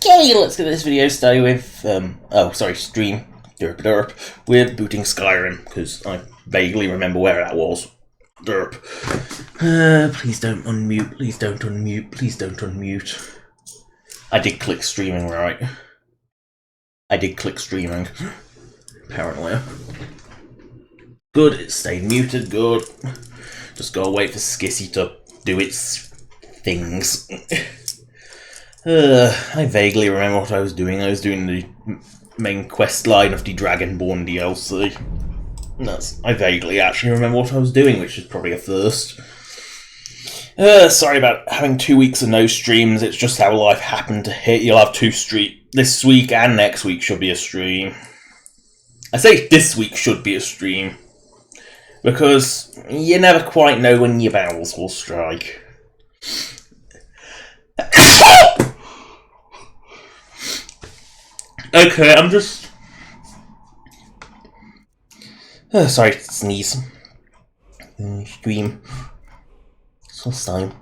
Okay, let's get this video started with, stream, with booting Skyrim, because I vaguely remember where that was. Derp. Please don't unmute, please don't unmute, please don't unmute. I did click streaming, right? I did click streaming, apparently. Good, it stayed muted, good. Just gotta wait for Skissy to do its things. I vaguely remember what I was doing. I was doing the main quest line of the Dragonborn DLC. I vaguely actually remember what I was doing, which is probably a first. Sorry about having 2 weeks of no streams, it's just how life happened to hit. You'll have 2 streams. This week and next week should be a stream. I say this week should be a stream, because you never quite know when your bowels will strike. Okay, I'm just... sorry, sneeze. Stream. Solstheim.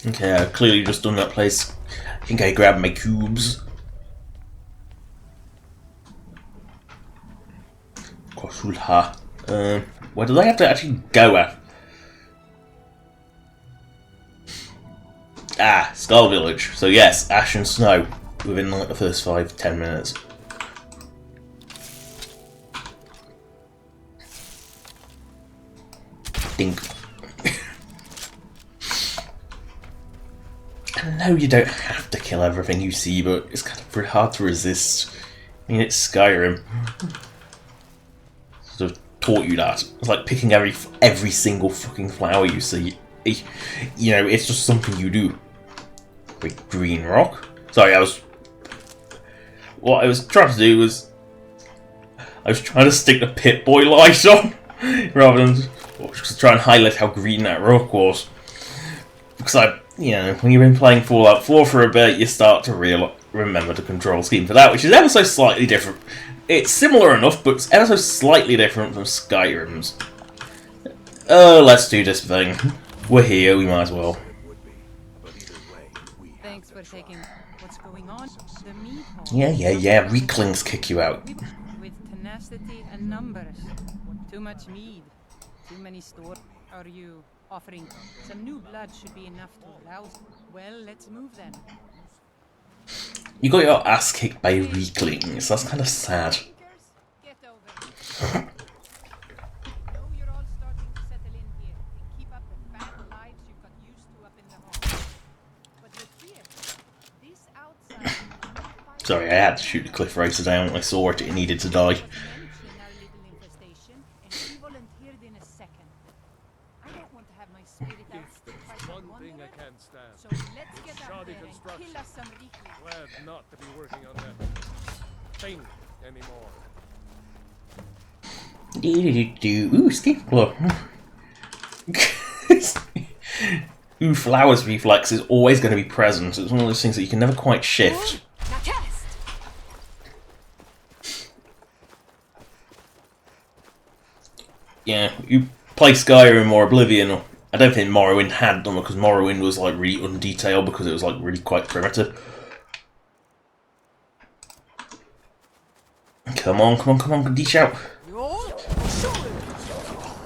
Okay, I've clearly just done that place. I think I grabbed my cubes. Where do they have to actually go at? Ah, Skull Village. So yes, ash and snow within like the first 5-10 minutes. Dink. I know you don't have to kill everything you see, but it's kind of pretty hard to resist. I mean, it's Skyrim. Sort of taught you that. It's like picking every single fucking flower you see. You know, it's just something you do. Wait, green rock? Sorry, what I was trying to do was... I was trying to stick the Pip-Boy light on, rather than just try and highlight how green that rock was. Because you know, when you've been playing Fallout 4 for a bit, you start to remember the control scheme for that, which is ever so slightly different. It's similar enough, but it's ever so slightly different from Skyrim's. Oh, let's do this thing. We're here, we might as well. Thanks for taking what's going on. The meat hall. Yeah. Weaklings kick you out. With tenacity and numbers. Too much mead. Too many stores. Are you offering some new blood should be enough to rouse? Well, let's move then. You got your ass kicked by weaklings. That's kind of sad. Get over it. Know you're all starting to settle in here and keep up the bad lives you got used to up in the hall. But look here. This outside. Sorry, I had to shoot the cliff racer down. I saw it needed to die. So let's get up there and kill us some weaklings. Glad not to be working on that thing anymore. Ooh, skin glow. Ooh, flowers reflex is always going to be present. It's one of those things that you can never quite shift. Yeah, you play Skyrim or Oblivion. I don't think Morrowind had them, because Morrowind was like really undetailed because it was like really quite primitive. Come on, dish out.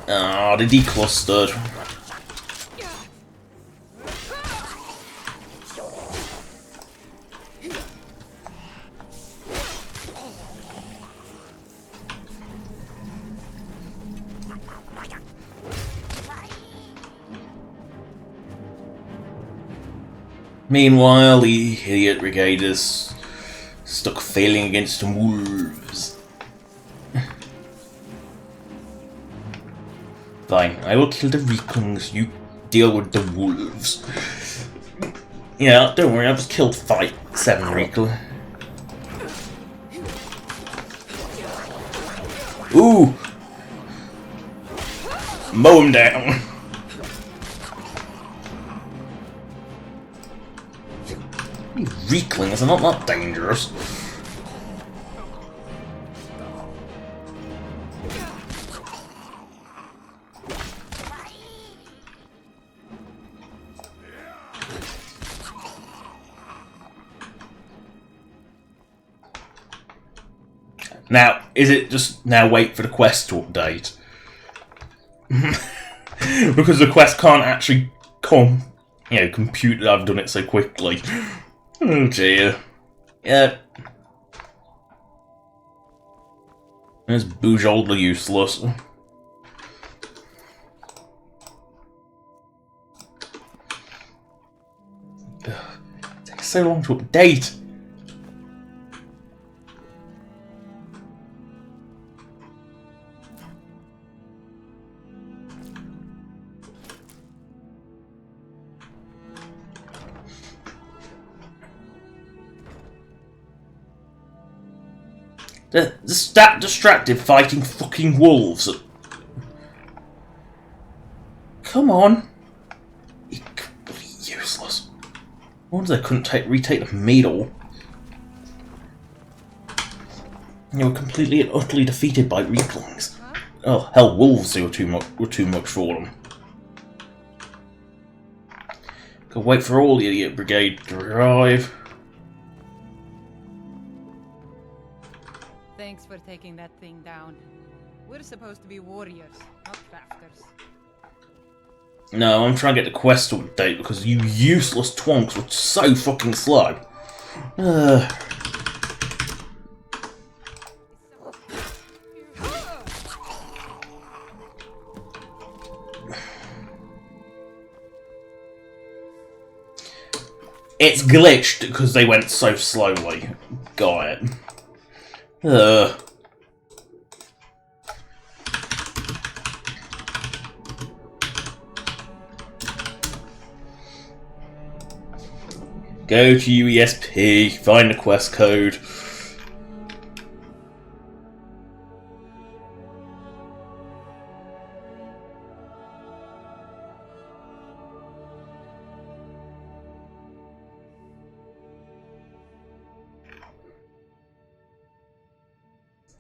Ah, the declustered. Meanwhile, the idiot brigade is stuck failing against some wolves. Fine, I will kill the Vikings, you deal with the wolves. Yeah, don't worry, I've just killed 7 Reekling. Ooh! Mow him down! Reeklings are not that dangerous. Now, is it just now wait for the quest to update? Because the quest can't actually compute that I've done it so quickly. Oh dear. Yeah. It's boujolly useless. It takes so long to update. That distracted fighting fucking wolves. Come on. Useless. Wonder they couldn't retake the medal. They were completely and utterly defeated by Reeklings. Oh hell, wolves were too much for them. Gotta wait for all the idiot brigade to arrive. Thanks for taking that thing down. We're supposed to be warriors, not crafters. No, I'm trying to get the quest to update because you useless twonks were so fucking slow. It's glitched because they went so slowly. Got it. Go to UESP, find the quest code.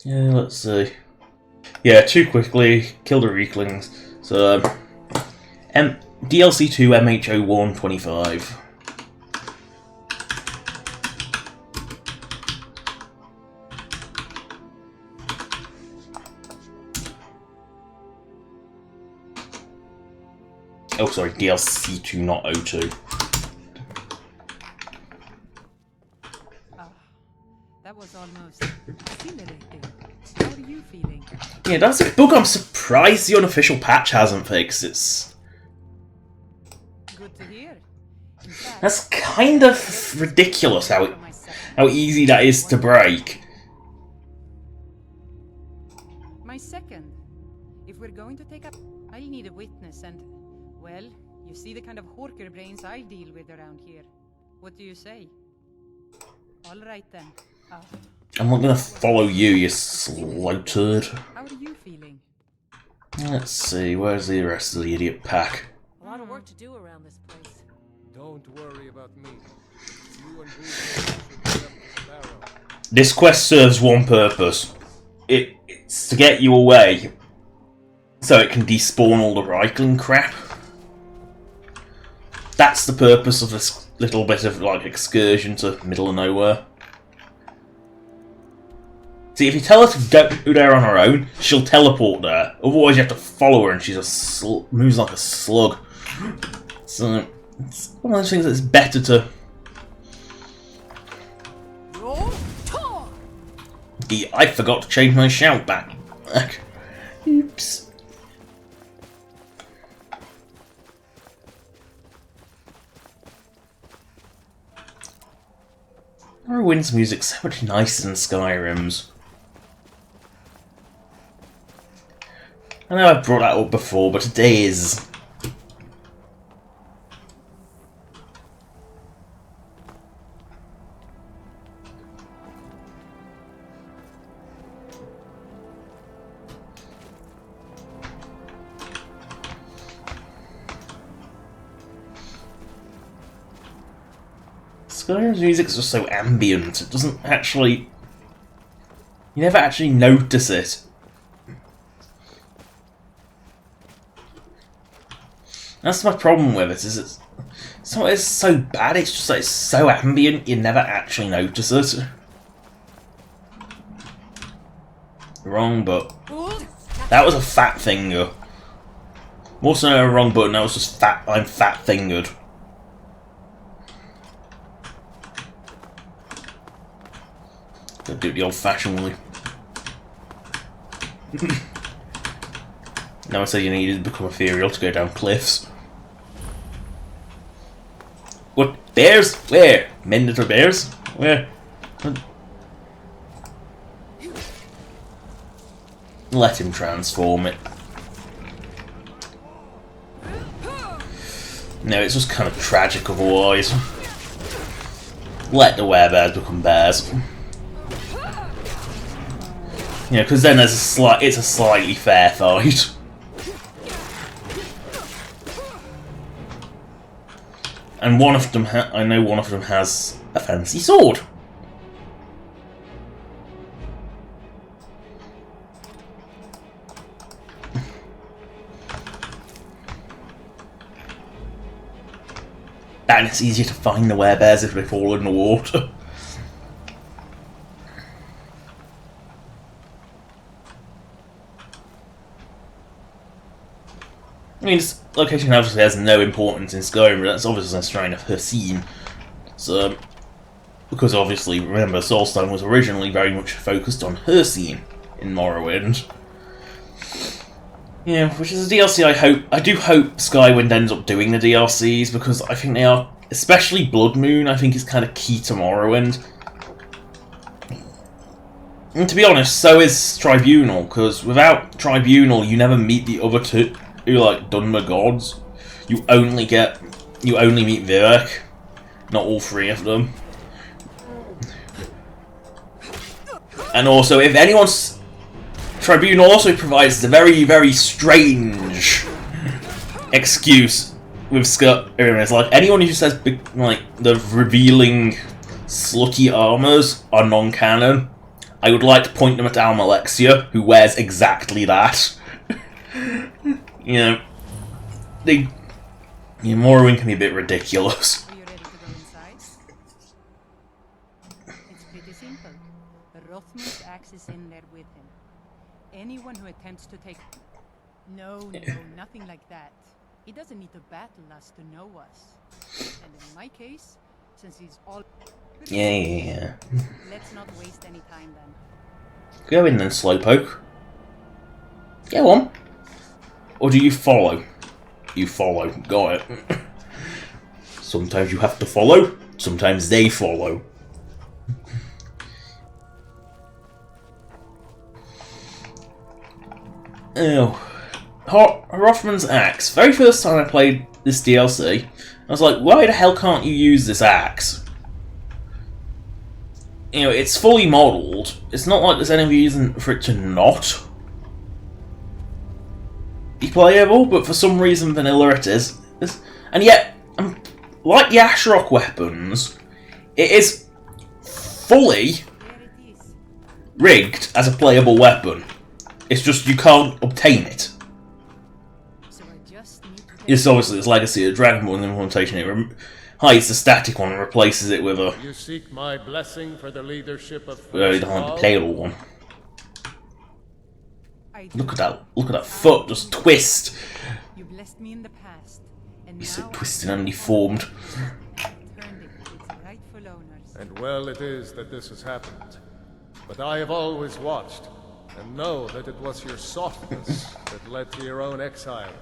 Yeah, let's see. Yeah, too quickly, kill the Reeklings. So, DLC 2 MH01 25. Oh, sorry, DLC 2, not 02. That was almost exhilarating. How are you feeling? Yeah, that's a bug I'm surprised the unofficial patch hasn't fixed. It's... Good to hear. In fact, That's kind of ridiculous how easy that is to break. my second. If we're going to take up, I'll need a witness and, well, you see the kind of horker brains I deal with around here. What do you say? All right then. I'm not gonna follow you, you slow turd. How are you feeling? Let's see, where's the rest of the idiot pack? A lot of work to do around this place. Don't worry about me. You and Bruce should get up to Barrow. This quest serves one purpose. It's to get you away, so it can despawn all the Reikling crap. That's the purpose of this little bit of like excursion to middle of nowhere. See, if you tell her to go there on her own, she'll teleport there. Otherwise, you have to follow her, and she just moves like a slug. So it's one of those things that's better to. I forgot to change my shout back. Oops. Morrowind's music's so much nicer than Skyrim's. I know I've brought that up before, but it is. Skyrim's music is just so ambient. It doesn't actually... You never actually notice it. That's my problem with it, is it's so bad, it's just like it's so ambient, you never actually notice it. Wrong button. That was a fat finger. Also no wrong button, that was just fat, I'm fat fingered. Gotta do it the old fashioned way. Now I say you needed to become ethereal to go down cliffs. What? Bears? Where? Minotaur bears? Where? Let him transform it. No, it's just kind of tragic otherwise. Let the werebears become bears. You know, because then there's it's a slightly fair fight. And one of them, I know one of them has a fancy sword. And it's easier to find the werebears if they fall in the water. I mean, this location obviously has no importance in Skyrim, but that's obviously a shrine of her scene. So, because obviously, remember, Solstheim was originally very much focused on her scene in Morrowind. Yeah, which is a DLC I do hope Skywind ends up doing the DLCs, because I think they are, especially Blood Moon, I think is kind of key to Morrowind. And to be honest, so is Tribunal, because without Tribunal, you never meet the other two, like Dunmer gods. You only meet Vivek, not all three of them. And also, if anyone's Tribunal also provides a very, very strange excuse with Skyrim. It's like anyone who says like the revealing slutty armors are non-canon, I would like to point them at Almalexia, who wears exactly that. You know, Morrowind can be a bit ridiculous. Are you ready to go inside? It's pretty simple. Rothman's axe is in there with him. Anyone who attempts to take... No, nothing like that. He doesn't need to battle us to know us. And in my case, since he's all... Yeah. Let's not waste any time then. Go in then, Slowpoke. Go on. Or do you follow? You follow. Got it. Sometimes you have to follow, sometimes they follow. Oh. Rothman's axe. Very first time I played this DLC, I was like, why the hell can't you use this axe? You know, it's fully modelled. It's not like there's any reason for it to not be playable, but for some reason vanilla it is. And yet, like the Ashrok weapons, it is fully rigged as a playable weapon. It's just you can't obtain it. So I just need to... It's obviously its Legacy of Dragonborn implementation. It hides the static one and replaces it with a You seek my blessing for the leadership of the playable one. I Look at that foot just twist. You blessed me in the past, and He's now so twisted and deformed. turned it to its rightful owners. And well it is that this has happened. But I have always watched, and know that it was your softness that led to your own exile.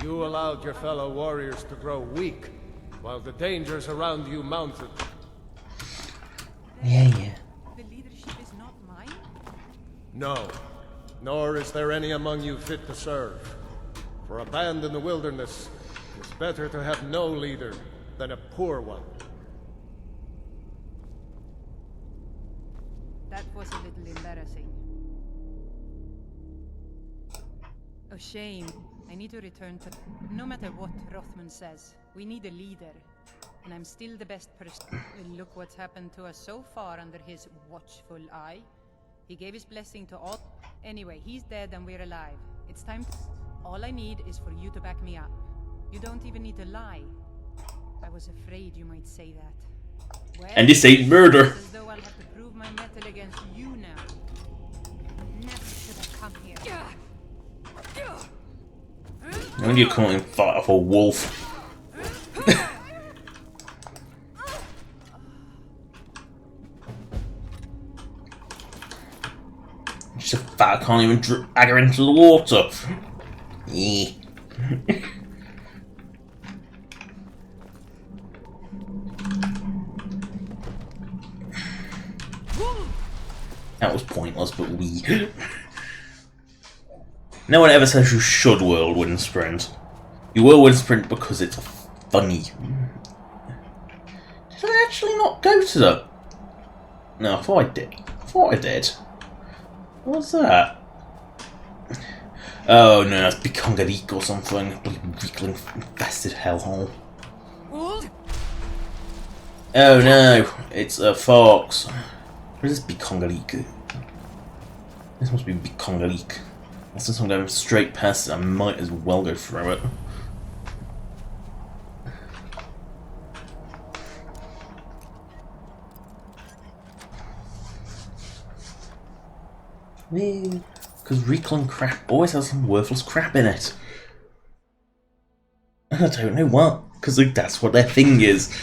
You allowed your fellow warriors to grow weak, while the dangers around you mounted. Yeah. The leadership is not mine? No, nor is there any among you fit to serve. For a band in the wilderness, it's better to have no leader than a poor one. That was a little embarrassing. Oh, shame. I need to return to... No matter what Rothman says, we need a leader. and I'm still the best person. Well, look what's happened to us so far under his watchful eye. He gave his blessing to all. Anyway, he's dead and we're alive. It's time. All I need is for you to back me up. You don't even need to lie. I was afraid you might say that. Well, And this ain't murder. it's as though I'll have to prove my mettle against you now. Never should have come here. When you come and fight off a wolf. Just a fat, I can't even drag her into the water. Yeah. That was pointless, but we. No one ever says you should whirlwind sprint. You whirlwind sprint because it's funny. Did I actually not go to the... No, I thought I did. What's that? Oh no, that's Bikongarik or something. Bloody weakling infested hellhole. Oh no, it's a fox. What is this Bikongarik? This must be Bikongarik. Since I'm going straight past it, I might as well go through it. Because Reclon crap always has some worthless crap in it. I don't know what, because like, that's what their thing is.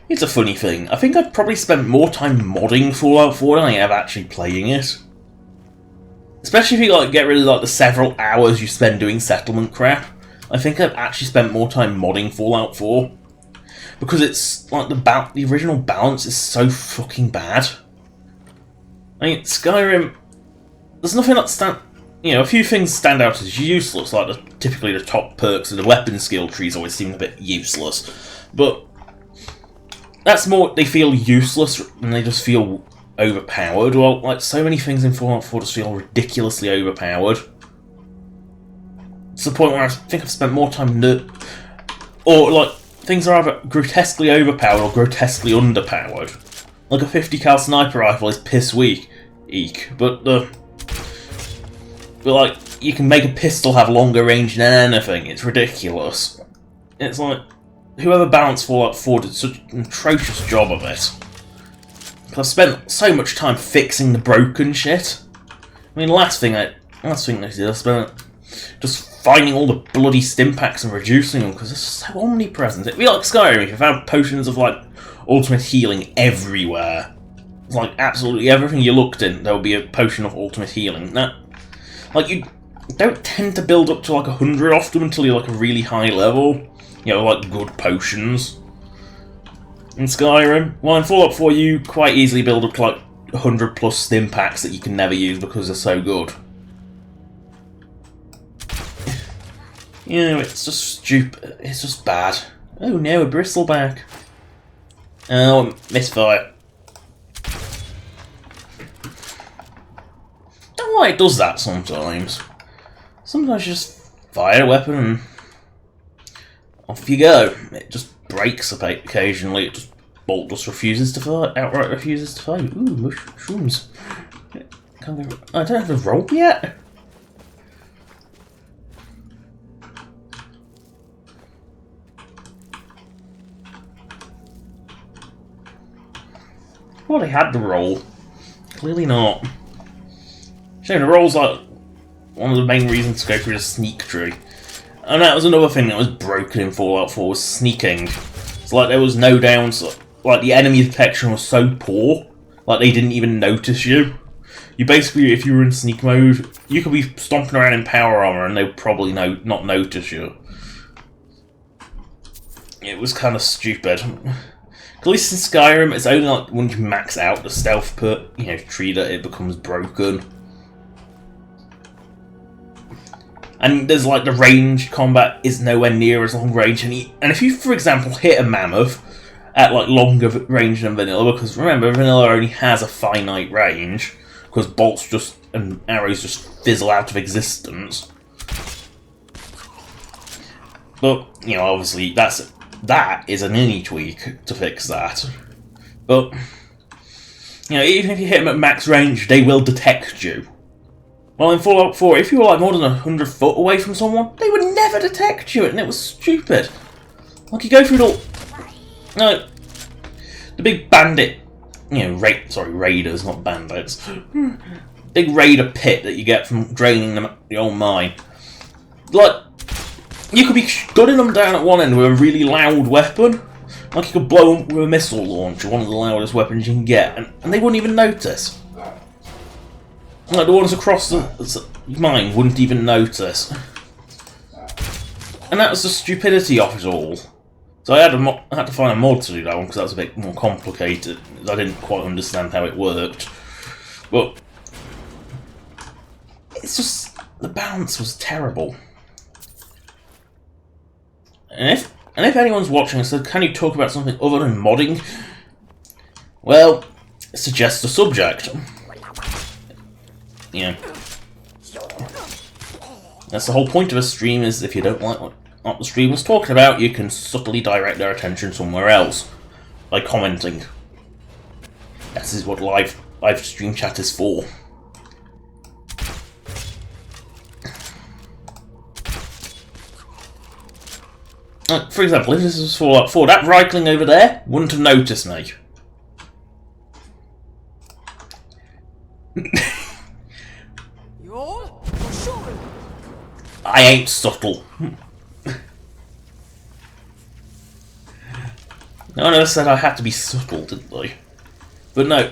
It's a funny thing. I think I've probably spent more time modding Fallout 4 than I have actually playing it. Especially if you like get rid of like the several hours you spend doing settlement crap. I think I've actually spent more time modding Fallout 4. Because it's like the original balance is so fucking bad. I mean, Skyrim, there's nothing that a few things stand out as useless, like typically the top perks of the weapon skill trees always seem a bit useless. But that's more, they feel useless and they just feel overpowered. Well, like so many things in Fallout 4 just feel ridiculously overpowered. It's the point where I think I've spent more time or like things are either grotesquely overpowered or grotesquely underpowered. Like a 50 cal sniper rifle is piss weak, but like you can make a pistol have longer range than anything. It's ridiculous. It's like whoever balanced Fallout 4 did such an atrocious job of it. I've spent so much time fixing the broken shit. I mean, the last thing I did, I spent just finding all the bloody stim packs and reducing them because they're so omnipresent. It'd be like Skyrim if you found potions of like ultimate healing everywhere. It's like absolutely everything you looked in, there would be a potion of ultimate healing. That, like, you don't tend to build up to like 100 of them until you're like a really high level. You know, like good potions. In Skyrim, well, in Fallout 4 you quite easily build up to like 100 plus stim packs that you can never use because they're so good. You know, it's just stupid. It's just bad. Oh no, a bristleback. Oh, misfire. Don't know why it does that sometimes. Sometimes you just fire a weapon and off you go. It just breaks occasionally. It just bolt just refuses to fire. Outright refuses to fire. Ooh, mushrooms. I don't have the rope yet. Well, they had the roll. Clearly not. Shame, the roll's like one of the main reasons to go through the sneak tree. And that was another thing that was broken in Fallout 4, was sneaking. It's like there was no downside. Like the enemy detection was so poor, like they didn't even notice you. You basically, if you were in sneak mode, you could be stomping around in power armor and they would probably not notice you. It was kind of stupid. At least in Skyrim, it's only like when you max out the stealth tree that it becomes broken. And there's like the range combat is nowhere near as long range, and if you, for example, hit a mammoth at like longer range than vanilla, because remember, vanilla only has a finite range, because bolts and arrows just fizzle out of existence. But, you know, obviously that is an any tweak to fix that. But, you know, even if you hit them at max range, they will detect you. Well, in Fallout 4, if you were like more than 100 foot away from someone, they would never detect you, and it was stupid. Like, you go through the big bandit, you know, raiders, not bandits. Big raider pit that you get from draining them the old mine. Like, you could be gunning them down at one end with a really loud weapon. Like, you could blow them with a missile launcher, one of the loudest weapons you can get, and they wouldn't even notice. Like, the ones across the mine wouldn't even notice. And that was the stupidity of it all. So I had to find a mod to do that one, because that was a bit more complicated. I didn't quite understand how it worked. But it's just, the balance was terrible. And if anyone's watching and said, can you talk about something other than modding? Well, suggest a subject. You know, that's the whole point of a stream, is if you don't like what the streamer's talking about, you can subtly direct their attention somewhere else by commenting. This is what live stream chat is for. For example, if this was Fallout 4, that Reichling over there wouldn't have noticed me. I ain't subtle. No one ever said I had to be subtle, did they? But no.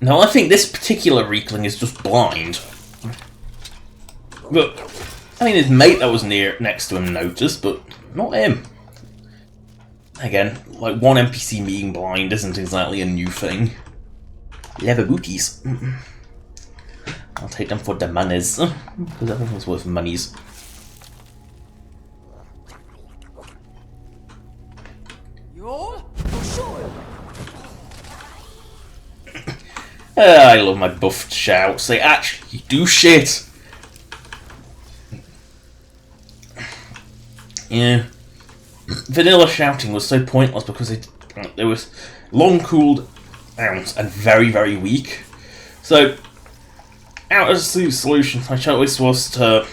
No, I think this particular Reekling is just blind. But I mean, his mate that was next to him noticed, but not him. Again, like, one NPC being blind isn't exactly a new thing. Leather booties. I'll take them for the monies, because everything's worth monies. I love my buffed shouts. They actually do shit. Yeah. Vanilla shouting was so pointless because it was long cooled out and very, very weak. So, out of the solutions, my choice was to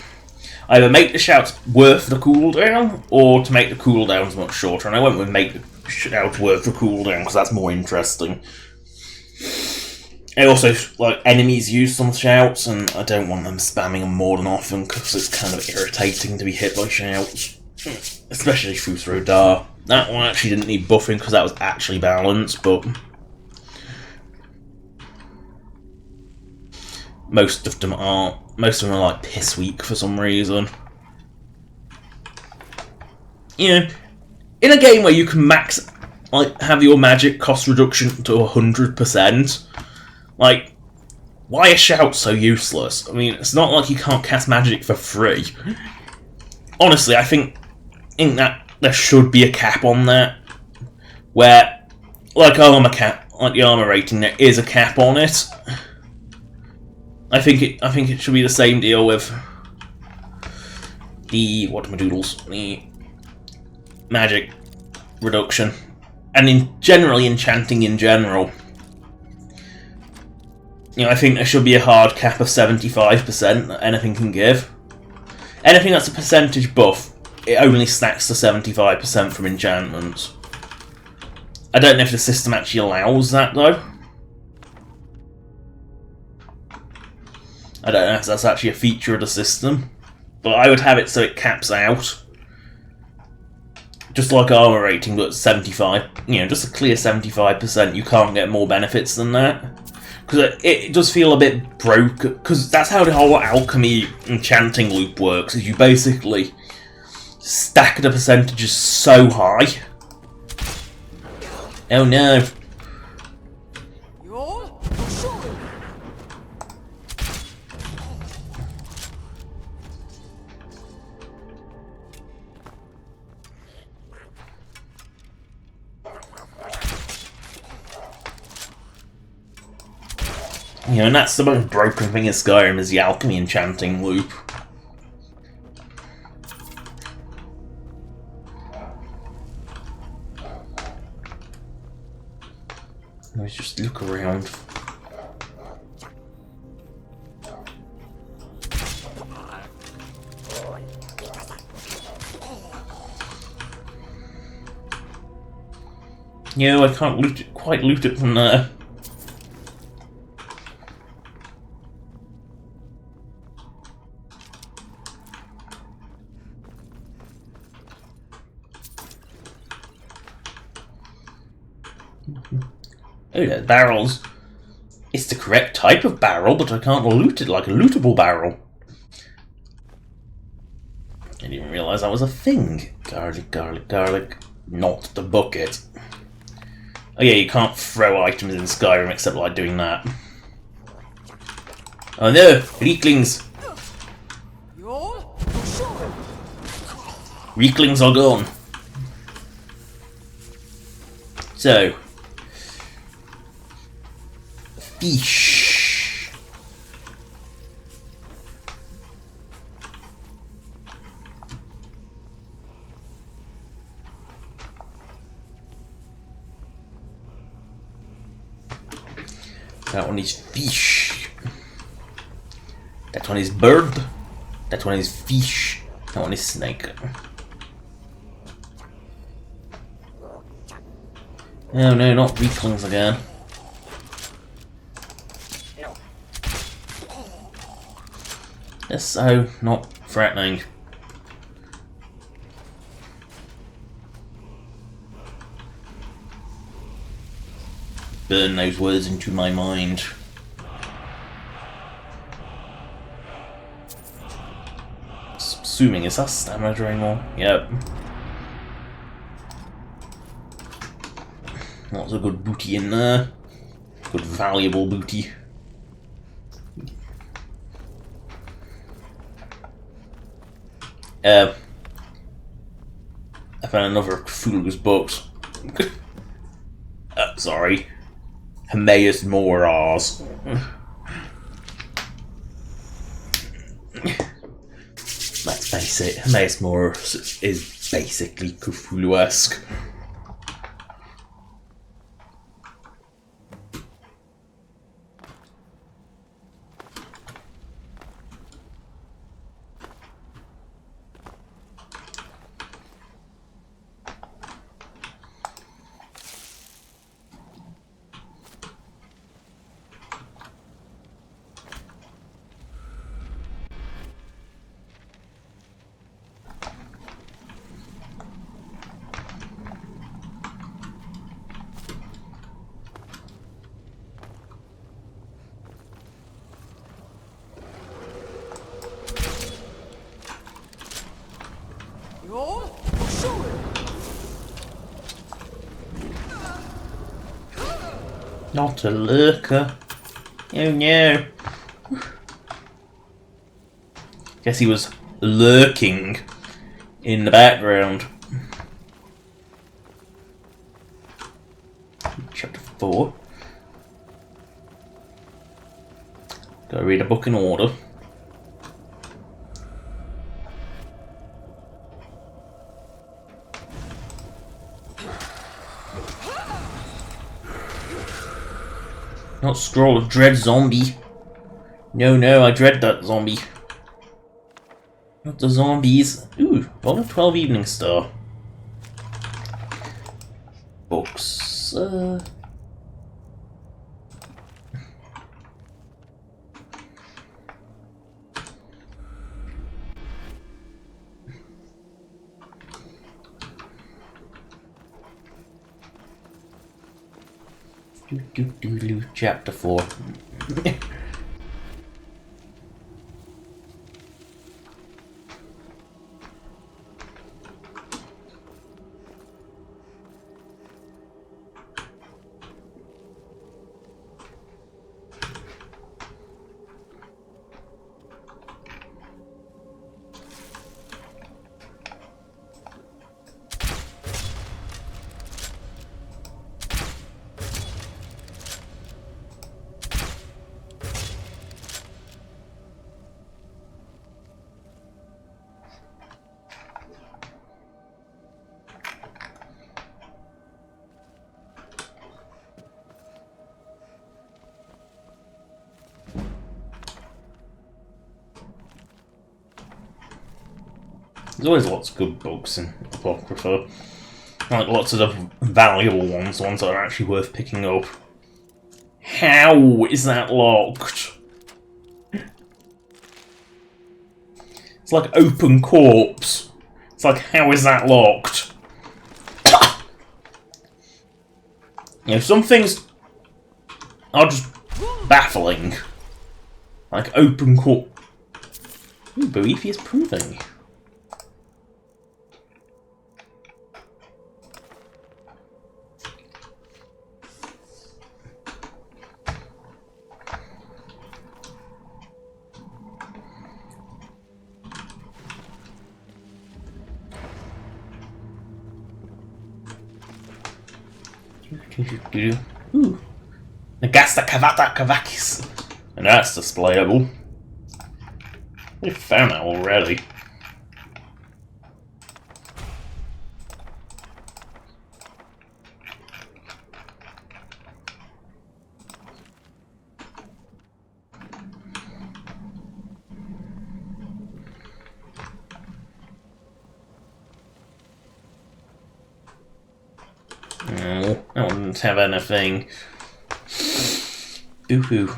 either make the shouts worth the cooldown or to make the cooldowns much shorter. And I went with make the shouts worth the cooldown because that's more interesting. I also, like, enemies use some shouts, and I don't want them spamming them more than often because it's kind of irritating to be hit by shouts. Especially through Rodar. That one actually didn't need buffing because that was actually balanced, but most of them are like piss weak for some reason. You know, in a game where you can max, like, have your magic cost reduction to 100%, like, why are shouts so useless? I mean, it's not like you can't cast magic for free. Honestly, I think that there should be a cap on that, where, like the armor rating, there is a cap on it. I think it should be the same deal with the the magic reduction, and generally enchanting in general. You know, I think there should be a hard cap of 75% that anything can give. Anything that's a percentage buff, it only stacks to 75% from enchantments. I don't know if the system actually allows that, though. I don't know if that's actually a feature of the system. But I would have it so it caps out. Just like armor rating, but 75. You know, just a clear 75%. You can't get more benefits than that. Because it does feel a bit broke. Because that's how the whole alchemy enchanting loop works. Is you basically stack the percentages so high. Oh no. You know, and that's the most broken thing in Skyrim is the alchemy enchanting loop. Let's just look around. No, I can't quite loot it from there. Oh, there's barrels. It's the correct type of barrel, but I can't loot it like a lootable barrel. I didn't even realise that was a thing. Garlic, garlic, garlic. Not the bucket. Oh yeah, you can't throw items in Skyrim except like doing that. Oh no! Reeklings! Reeklings are gone. So... fish. That one is fish. That one is bird. That one is fish. That one is snake. Oh no, not weaklings again. That's so not threatening. Burn those words into my mind. Assuming, is that stamina drain more? Yep. Lots of good booty in there. Good valuable booty. I found another Cthulhu's books. Sorry. Hermaeus Moras. Let's face it, Hermaeus Moras is basically Cthulhu-esque. Not a lurker. Oh no. Guess he was lurking in the background. Chapter 4. Gotta read a book in order. Not Scroll of Dread Zombie. No, I dread that zombie. Not the zombies. Ooh, $12 Evening Star. Books. Chapter 4. There's always lots of good books in Apocrypha. Like lots of the valuable ones, the ones that are actually worth picking up. How is that locked? It's like open corpse. It's like, how is that locked? You know, some things are just baffling. Like open corpse. Ooh, Boethius proving. Ooh. Nagasta Kavata Kavakis. And that's displayable. We found that already. No, I wouldn't have anything. Boo-hoo.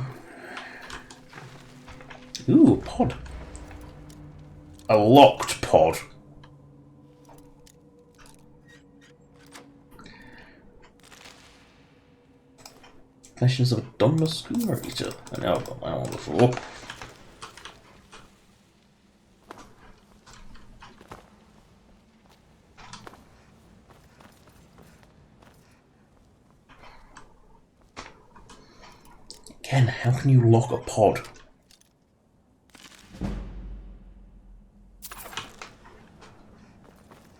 Ooh, a pod. A locked pod. Confessions of a Dunmer Schooner Eater. I know I've got that one before. Again, how can you lock a pod?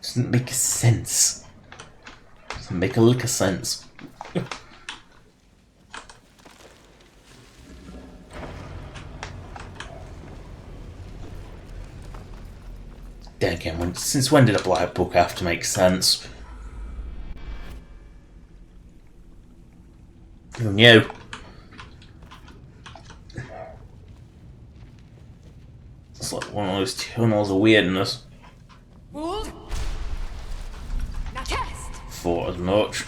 Doesn't make sense. Doesn't make a lick of sense. Then again, since when did a black book have to make sense? Who knew? It's like one of those tunnels of weirdness. Ruled. Now test. Thought as much.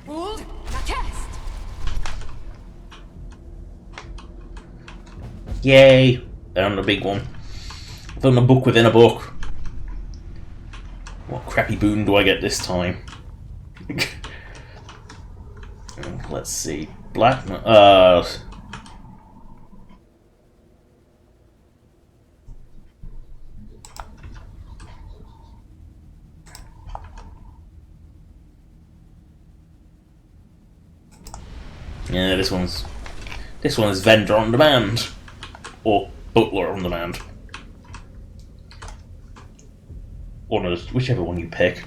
Ruled. Now test. Yay! Found a big one. Found a book within a book. What crappy boon do I get this time? Let's see. Black. Yeah, this one is vendor on demand. Or butler on demand. Or no, whichever one you pick.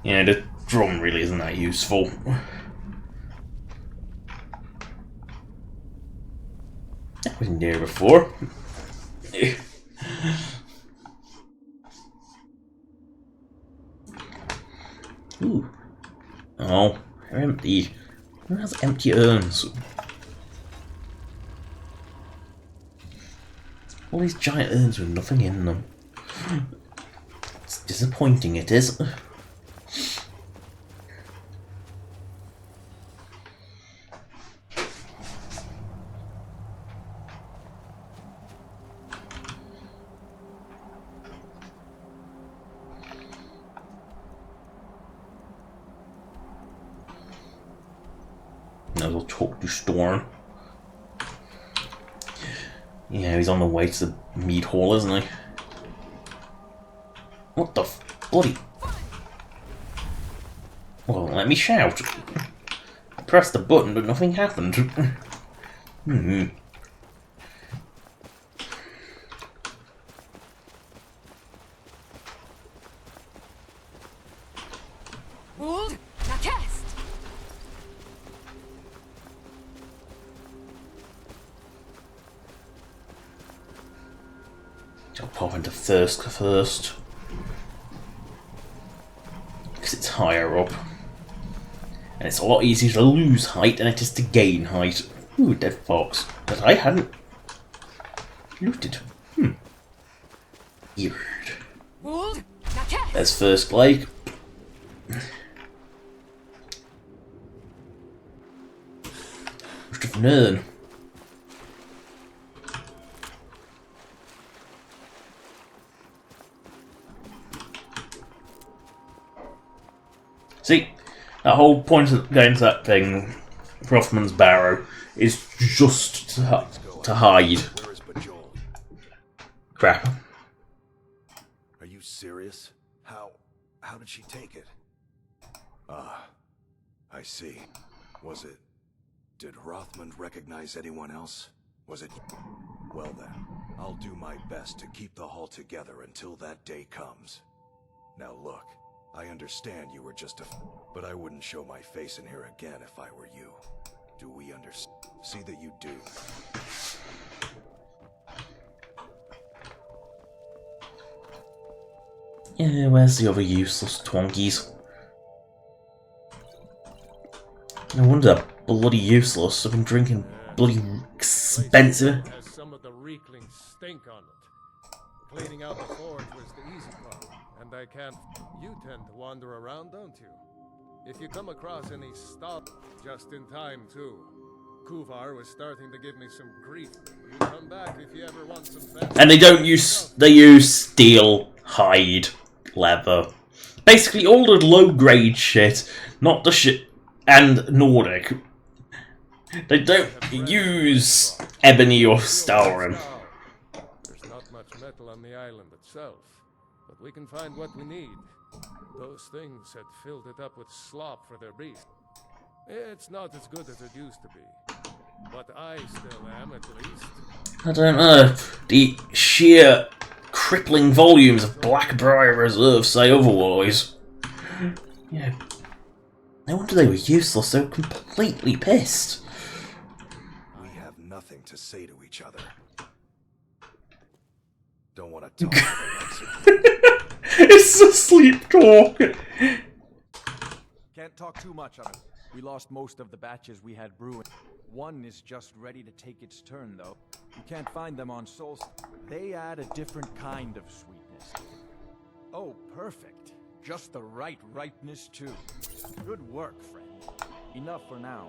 Yeah, the drum really isn't that useful. That wasn't there before. Ooh. Oh, they're empty. Who has empty urns? All these giant urns with nothing in them. It's disappointing, it is. Might as well talk to Storm. Yeah, he's on the way to the mead hall, isn't he? What the bloody... Well, let me shout. I pressed the button, but nothing happened. I'll pop into first. Because it's higher up. And it's a lot easier to lose height than it is to gain height. Ooh, dead fox. That I hadn't looted. Weird. Wold, Nates. There's first Blake. Must have known. See, that whole point of going to that thing, Rothman's Barrow, is just to hide. Where is Bajol? Crap. Are you serious? How did she take it? Ah, I see. Did Rothman recognize anyone else? Was it? Well then, I'll do my best to keep the Hall together until that day comes. Now look, I understand you were just but I wouldn't show my face in here again if I were you. Do we understand? See that you do. Yeah, where's the other useless twonkies? No wonder they're bloody useless. I've been drinking bloody expensive. Has some of the reeking stink on it. Cleaning out the forge was the easy part, and I can't. You tend to wander around, don't you? If you come across any stuff, just in time too. Kuvar was starting to give me some grief. You come back if you ever want some fancy. And they don't use. They use steel, hide, leather. Basically, all the low-grade shit, not the shit. And Nordic. They don't use ebony or Skyrim. There's not much metal on the island itself, but we can find what we need. Those things had filled it up with slop for their beast. It's not as good as it used to be, but I still am at least. I don't know. The sheer crippling volumes of Blackbriar Reserve say otherwise. Yeah. No wonder they were useless. They were completely pissed. We have nothing to say to each other. Don't want to talk about it. It's a sleep talk. Can't talk too much of it. We lost most of the batches we had brewing. One is just ready to take its turn, though. You can't find them on Solstheim. They add a different kind of sweetness. Oh, perfect. Just the right ripeness, too. Good work, friend. Enough for now.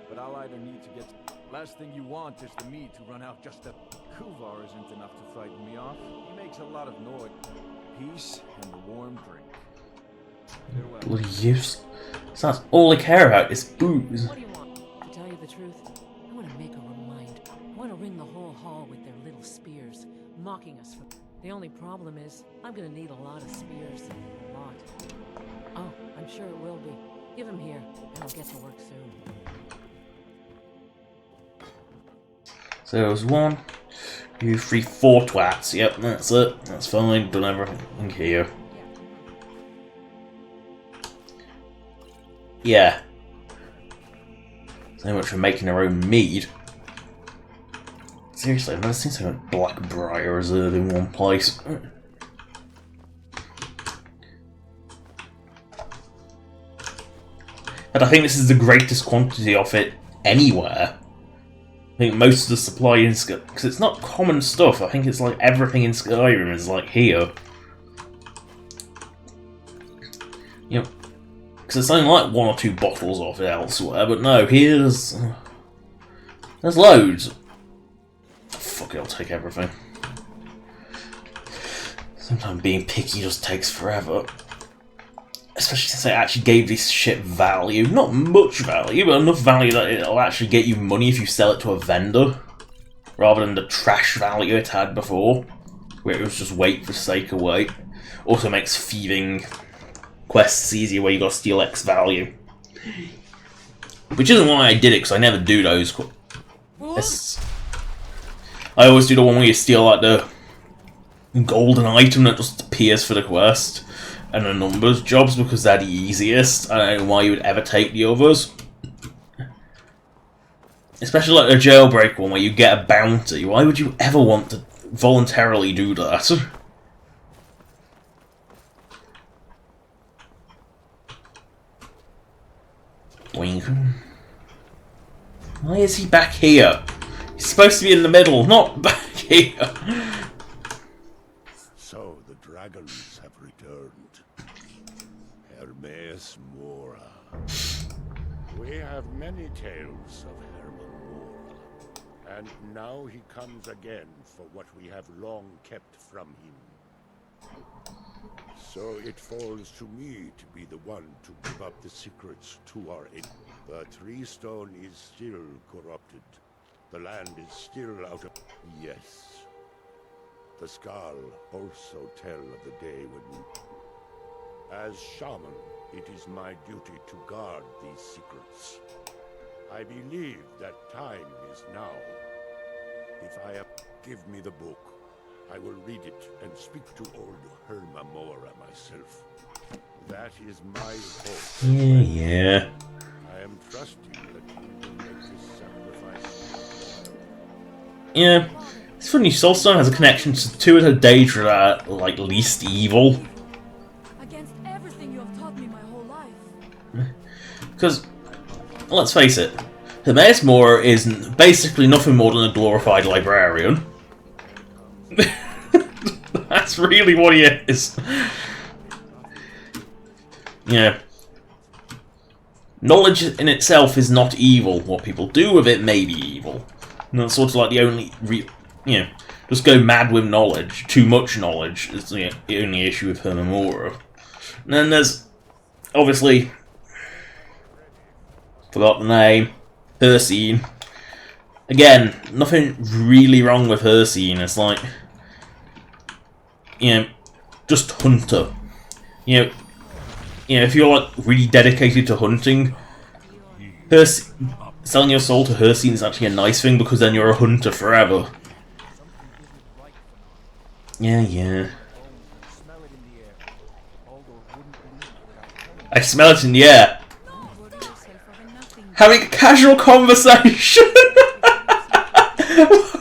But I'll either need to get... Last thing you want is the mead to run out just a... Kuvar isn't enough to frighten me off. He makes a lot of noise. Peace and a warm drink. Farewell. Bloody use. So that's all they care about is booze. What do you want? To tell you the truth, I want to make her mind. I want to ring the whole hall with their little spears, mocking us for... The only problem is, I'm gonna need a lot of spears. A lot. Oh, I'm sure it will be. Give him here, and I'll get to work soon. So there was 1, 2, 3, 4 twats. Yep, that's it. That's fine. Done everything here. Yeah. So much for making their own mead. Seriously, I've never seen so much Blackbriar Reserve in one place. And I think this is the greatest quantity of it anywhere. I think most of the supply in Skyrim, because it's not common stuff. I think it's like everything in Skyrim is like here. You know, because it's only like 1 or 2 bottles of it elsewhere, but no, here's there's loads. Fuck it, I'll take everything. Sometimes being picky just takes forever. Especially since they actually gave this shit value. Not much value, but enough value that it'll actually get you money if you sell it to a vendor. Rather than the trash value it had before, where it was just weight for sake of weight. Also makes thieving quests easier where you gotta steal X value. Which isn't why I did it, because I never do those. I always do the one where you steal like the golden item that just appears for the quest. And the numbers jobs, because they're the easiest. I don't know why you would ever take the others. Especially like the jailbreak one where you get a bounty. Why would you ever want to voluntarily do that. Boing. Why is he back here? He's supposed to be in the middle, not back here. So the dragons have returned. Hermes Mora. We have many tales of Hermes Mora. And now he comes again for what we have long kept from him. So it falls to me to be the one to give up the secrets to our enemy. The tree stone is still corrupted. The land is still out of... Yes. The Skal also tell of the day when we... As shaman, it is my duty to guard these secrets. I believe that time is now. If I have... Give me the book. I will read it and speak to old Herma Mora myself. That is my hope. Yeah. I am trusting that you will make this sacrifice. Yeah. It's funny, Solstheim has a connection to two of her Daedra that are, like, least evil. Against everything you have taught me my whole life. Because, let's face it, Hermes Mora is basically nothing more than a glorified librarian. That's really what he is. Yeah. Knowledge in itself is not evil. What people do with it may be evil. And that's sort of like the only just go mad with knowledge. Too much knowledge is the only issue with Herma Mora. And then there's, obviously, forgot the name, Hircine. Again, nothing really wrong with Hircine. It's like, just hunter. If you're like really dedicated to hunting, selling your soul to Hircine is actually a nice thing because then you're a hunter forever. Yeah. I smell it in the air. Having a casual conversation.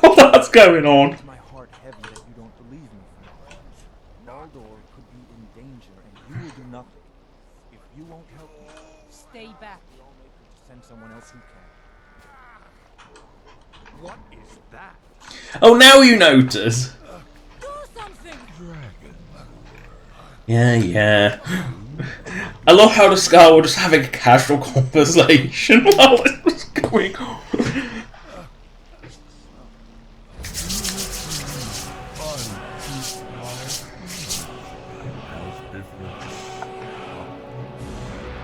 What's going on? My heart heavy that you don't believe me. Naldor could be in danger, and you will do nothing. If you won't help me, Stay back. send someone else who can. What is that? Oh, now you notice. Do something! Yeah. I love how the Skal were just having a casual conversation while it was going on.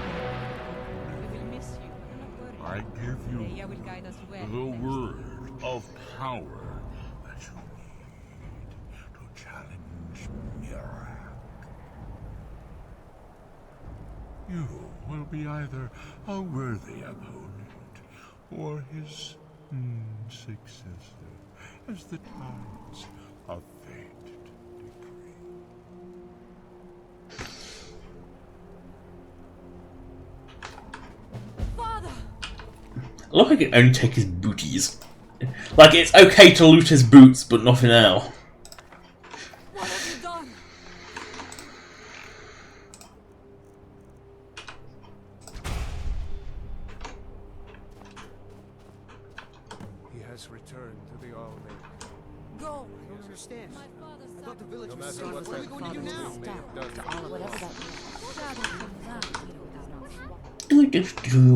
We will miss you. Do not worry. I give you Leia will guide us well. the word of power that you need to challenge Mirak. You will be either a worthy opponent or his successor, as the tides of fate decree. Father! I love how he can only take his booties. Like, it's okay to loot his boots, but nothing else. What have you done? He has returned to the All Lake. Go! I don't understand. My father's I thought the village No was matter safe. what What are we that going to do now? may have done to you, Whatever that shadow comes out,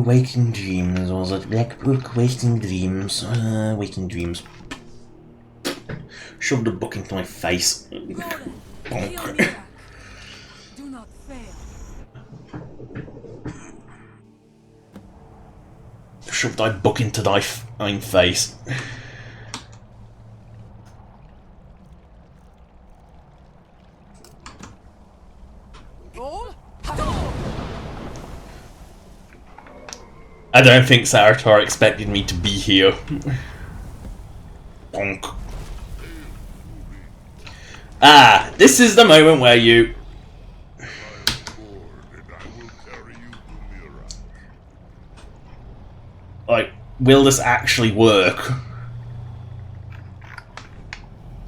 Waking Dreams, was it? Black Book, Waking Dreams, Waking Dreams. Shoved a book into my face. Go then! Bonk. Kill Mirak. Do not fail. Shoved thy book into thy fine face. Go! I don't think Saratar expected me to be here. Bonk. Ah, this is the moment where you... And I will carry you to Mirak. Like, will this actually work?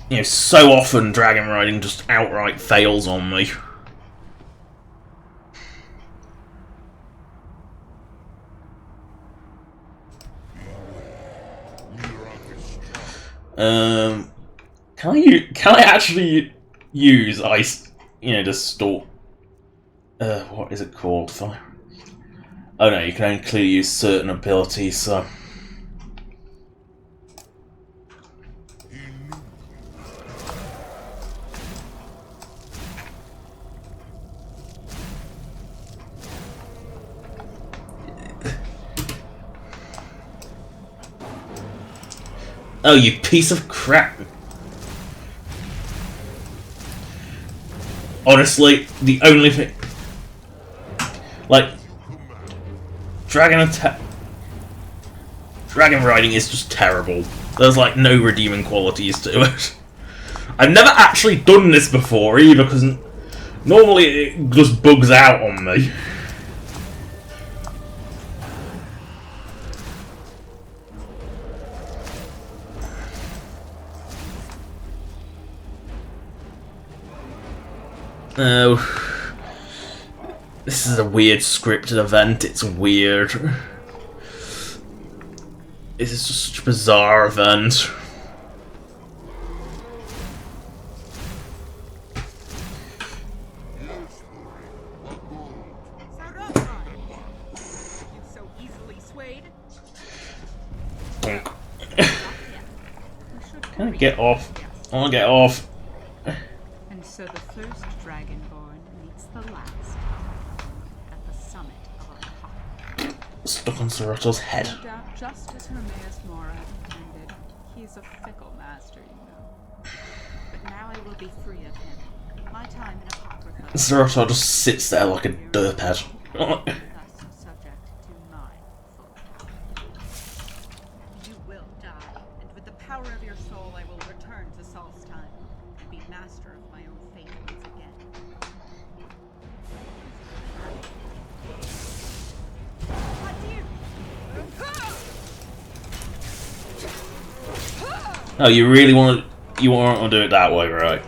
You know, so often dragon riding just outright fails on me. Can I actually use ice? You know, to store. What is it called? Fire. Oh no, you can only clearly use certain abilities. So. Oh, you piece of crap. Honestly, the only thing... Like... Dragon riding is just terrible. There's like no redeeming qualities to it. I've never actually done this before either, because normally it just bugs out on me. Oh, this is a weird scripted event. It's weird. This is just such a bizarre event. So easily swayed. Donk. Can I get off? I want to get off. And so the first Dragonborn meets the last at the summit of a rock. Stuck on Sorato's head. No doubt, just as Hermaeus Mora intended. He's a fickle master, you know. But now I will be free of him. My time in Apocrypha. Sorato just sits there like a derphead. Thus subject to my full. You will die, and with the power of your soul, I will return to Solstheim and be master of my own fate once again. Oh, you really want to do it that way, right?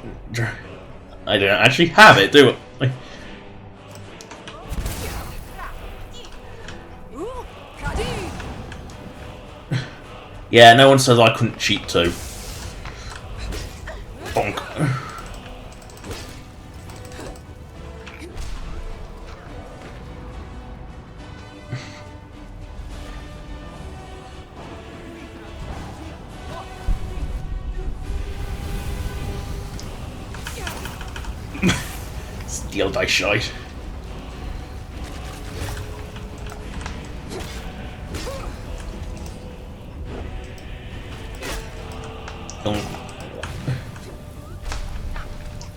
I don't actually have it, do I? Yeah, no one says I couldn't cheat too. Bonk. Steel dice shite.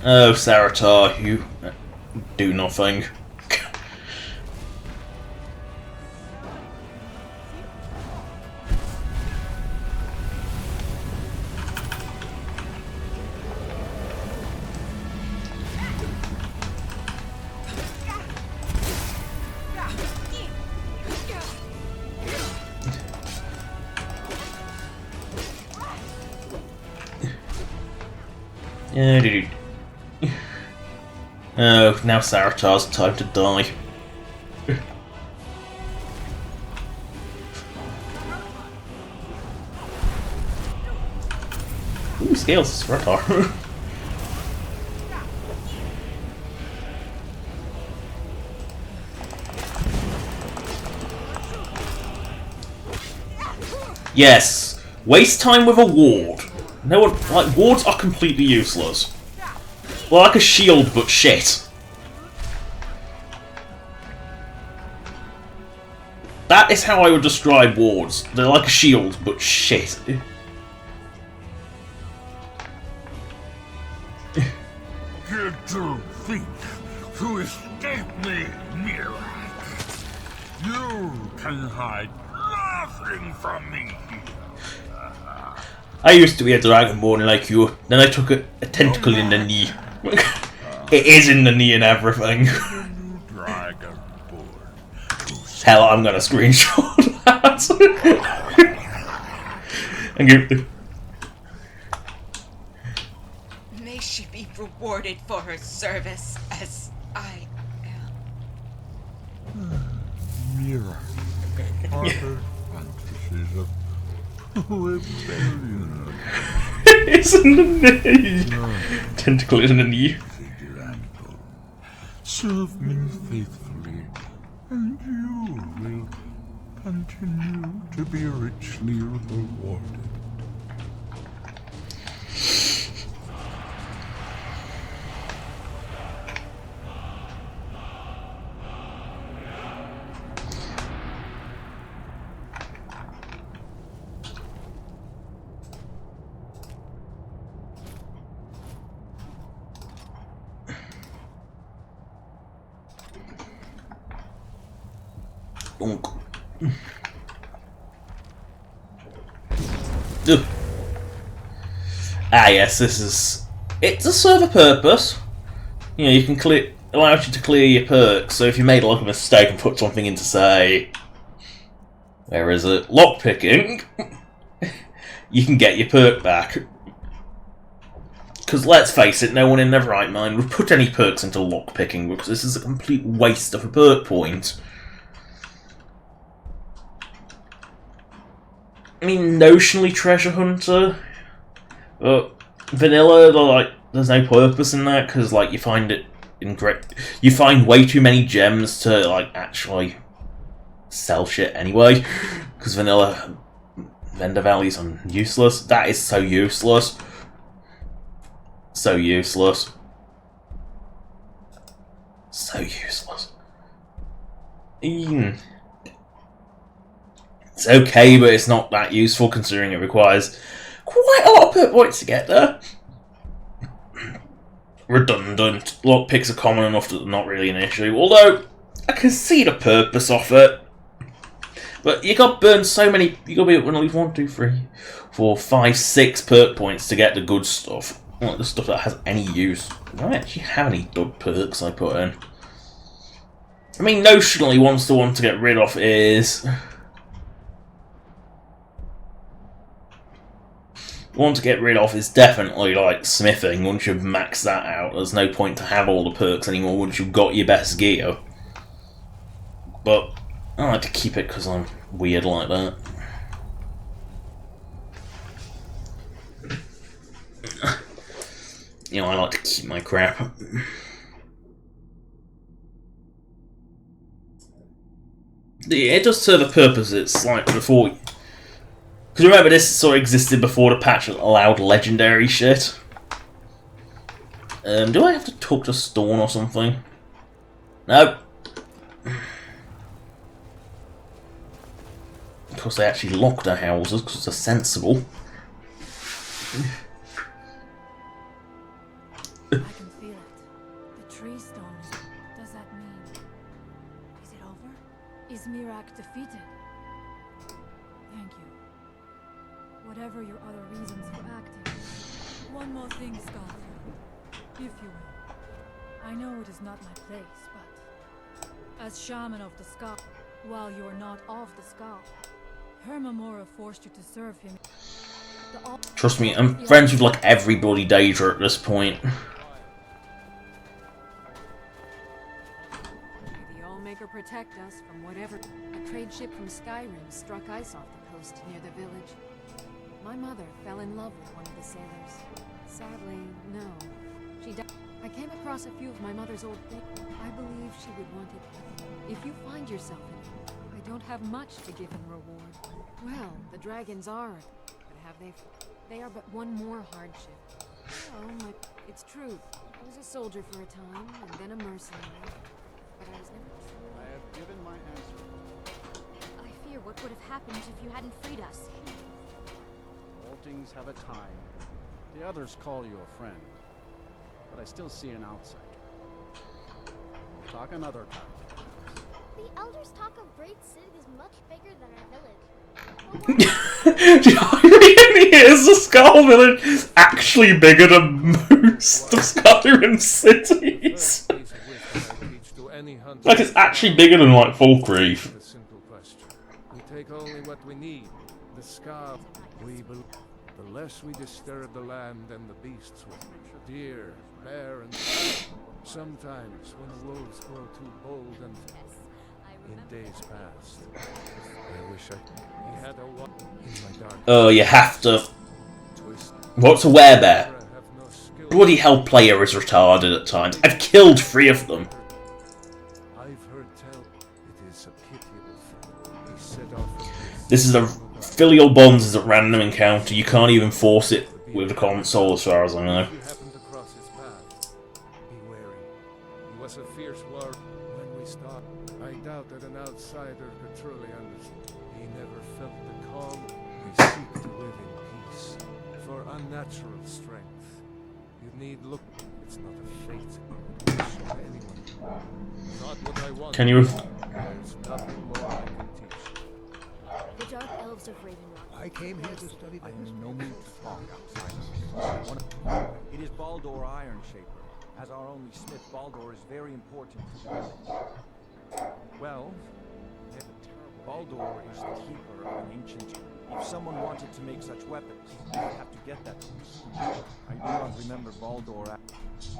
Oh, Saratar, you do nothing. Oh, now Saratar's time to die. Ooh, scales Saratar. Yes, waste time with a ward. No one, like, wards are completely useless. Well, like a shield, but shit. That is how I would describe wards. They're like a shield, but shit. You don't think to escape me, Mira. You can hide nothing from me. I used to be a dragonborn like you, then I took a tentacle in the knee. It is in the knee and everything. Hell, I'm gonna screenshot that. And give the... May she be rewarded for her service as I am. Mira, are her fantasies of rebellion? Isn't it me? Tentacle isn't a knee. Tyrannical. Serve me faithfully, and you will continue to be richly rewarded. Ugh. Ah yes, this is... It's a serve a purpose. You know, you can clear... allows you to clear your perks, so if you made like a mistake and put something into, say... where is it? Lockpicking, you can get your perk back. Because let's face it, no one in their right mind would put any perks into lockpicking, because this is a complete waste of a perk point. I mean, notionally treasure hunter, but vanilla, like, there's no purpose in that, because, like, you find it in you find way too many gems to, like, actually sell shit anyway, because vanilla vendor values are useless. That is so useless. So useless. So useless. It's okay, but it's not that useful considering it requires quite a lot of perk points to get there. Redundant. Lockpicks are common enough that they're not really an issue, although I can see the purpose of it. But you got to burn so many, you got to be able to leave 1, 2, 3, 4, 5, 6 perk points to get the good stuff. Like the stuff that has any use. Do I actually have any good perks I put in? I mean, notionally, once the one to get rid of is... one to get rid of is definitely like smithing. Once you've maxed that out, there's no point to have all the perks anymore once you've got your best gear. But I like to keep it because I'm weird like that. You know, I like to keep my crap. It does serve a purpose. It's like before. Because remember, this sort of existed before the patch that allowed legendary shit. Do I have to talk to Storm or something? No. Of course, they actually lock their houses because they're sensible. I can feel it. The tree stones. Does that mean... is it over? Is Mirak defeated? Thank you. Whatever your other reasons for acting. One more thing, Skyrim. If you will. I know it is not my place, but... as shaman of the Sky, while you are not of the Sky, Hermamora forced you to serve him. Trust me, I'm friends with like everybody Daedra at this point. May the Allmaker protect us from whatever. A trade ship from Skyrim struck ice off the coast near the village. My mother fell in love with one of the sailors. Sadly, no. She died. I came across a few of my mother's old things. I believe she would want it. If you find yourself in it, I don't have much to give in reward. Well, the dragons are, but have they? They are but one more hardship. Oh, it's true. I was a soldier for a time, and then a mercenary. But I was never true. I have given my answer. I fear what would have happened if you hadn't freed us. All things have a time. The others call you a friend, but I still see an outsider. We'll talk another time. The elders talk of Great City is much bigger than our village. The irony is the Skull Village is actually bigger than most of Skyrim cities. Like, it's actually bigger than, like, Falkreath. A simple question. We take only what we need. The scar we believe. The less we disturb the land and the beasts will. deer, bear, and sometimes when the wolves grow too bold and in days past. I wish he had a one in my dark. Oh, you have to. Twist. What's a werebear? I have no skill. Bloody hell, player is retarded at times. I've killed 3 of them. I've heard tell it is a pitiable thing. He set off. This is a filial bonds is a random encounter. You can't even force it with a console, as far as I know. If you happened to cross his path, be wary. He was a fierce warrior when we started. I doubt that an outsider could truly understand. He never felt the calm. We seek to live in peace. For unnatural strength, you need look. It's not a fate to show anyone. Not what I want. Can you? There's nothing more I can teach. The Dark Elves of Ravenrock. I came here to study the history. No need to talk outside. It is Baldur Ironshaper. As our only smith, Baldur is very important to the village. Well, Baldur is the keeper of an ancient. If someone wanted to make such weapons, they'd have to get that from us. I do not remember Baldur.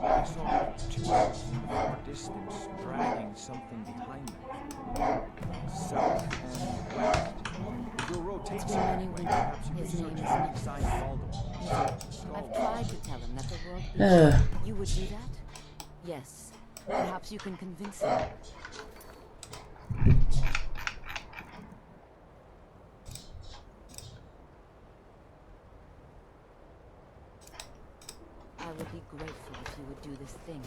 I saw 2 elves in the far distance dragging something behind them. South and west. If you'll rotate It's been many some way, winters. perhaps you His can name search is out Nicholas. inside Baldur. I've tried to tell him that the world You would do that? Yes. Perhaps you can convince him. I would be grateful if you would do this thing.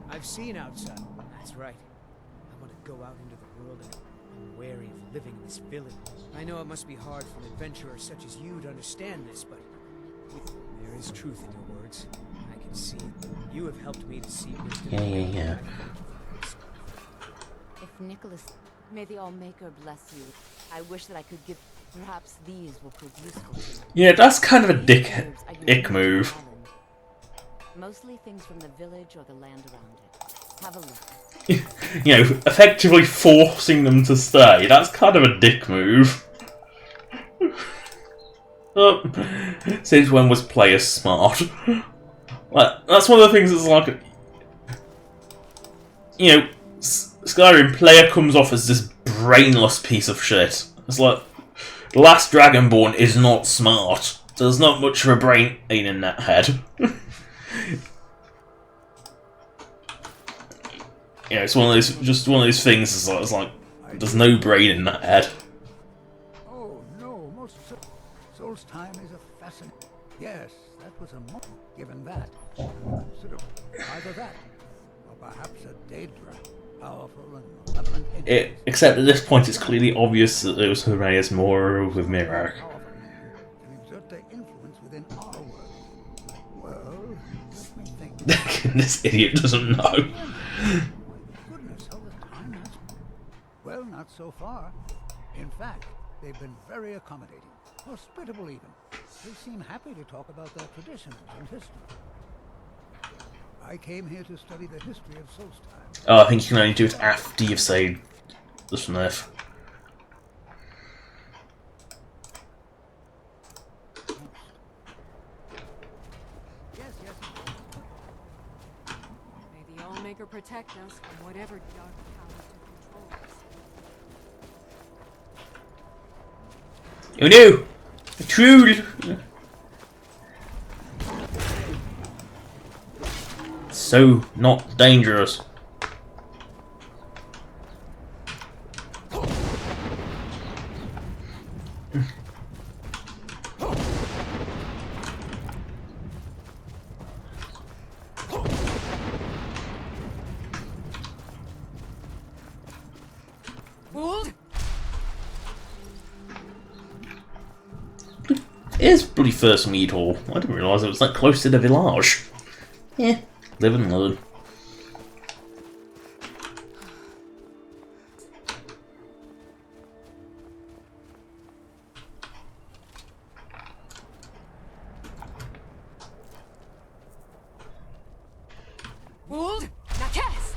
I've seen outside. That's right. I want to go out into the world and I'm wary of living in this village. I know it must be hard for an adventurer such as you to understand this, but there is truth in your words. I can see it. You have helped me to see wisdom. Yeah. If Nicholas, may the Allmaker bless you. I wish that I could give. Perhaps these will prove useful to you. Yeah, that's kind of a dick move. Mostly things from the village or the land around it. Have a look. You know, effectively forcing them to stay. That's kind of a dick move. Since when was player smart? Like, that's one of the things that's like, you know, Skyrim player comes off as this brainless piece of shit. It's like, the last Dragonborn is not smart. So there's not much of a brain in that head. You know, it's one of those things. It's like there's no brain in that head. Oh no, most Solstheim is a fascinating. Yes, that was a moment. Given that, considerable. Either that, or perhaps a Daedra, powerful and malevolent. Except at this point, it's clearly obvious that it was Horaeus Mora with Mirak. To exert their influence within our world. Well, let me think. This idiot doesn't know. Goodness, how the time has. Well, not so far. In fact, they've been very accommodating, hospitable even. They seem happy to talk about their traditions and history. I came here to study the history of Solstheim. Oh, I think you can only do it after you've saved the Smurf. Yes. May the Allmaker protect us from whatever dark power controls. Oh no! A troll! So not dangerous. It is bloody first meat hall. I didn't realise it was that close to the village. Yeah, live and learn. Wold, now cast!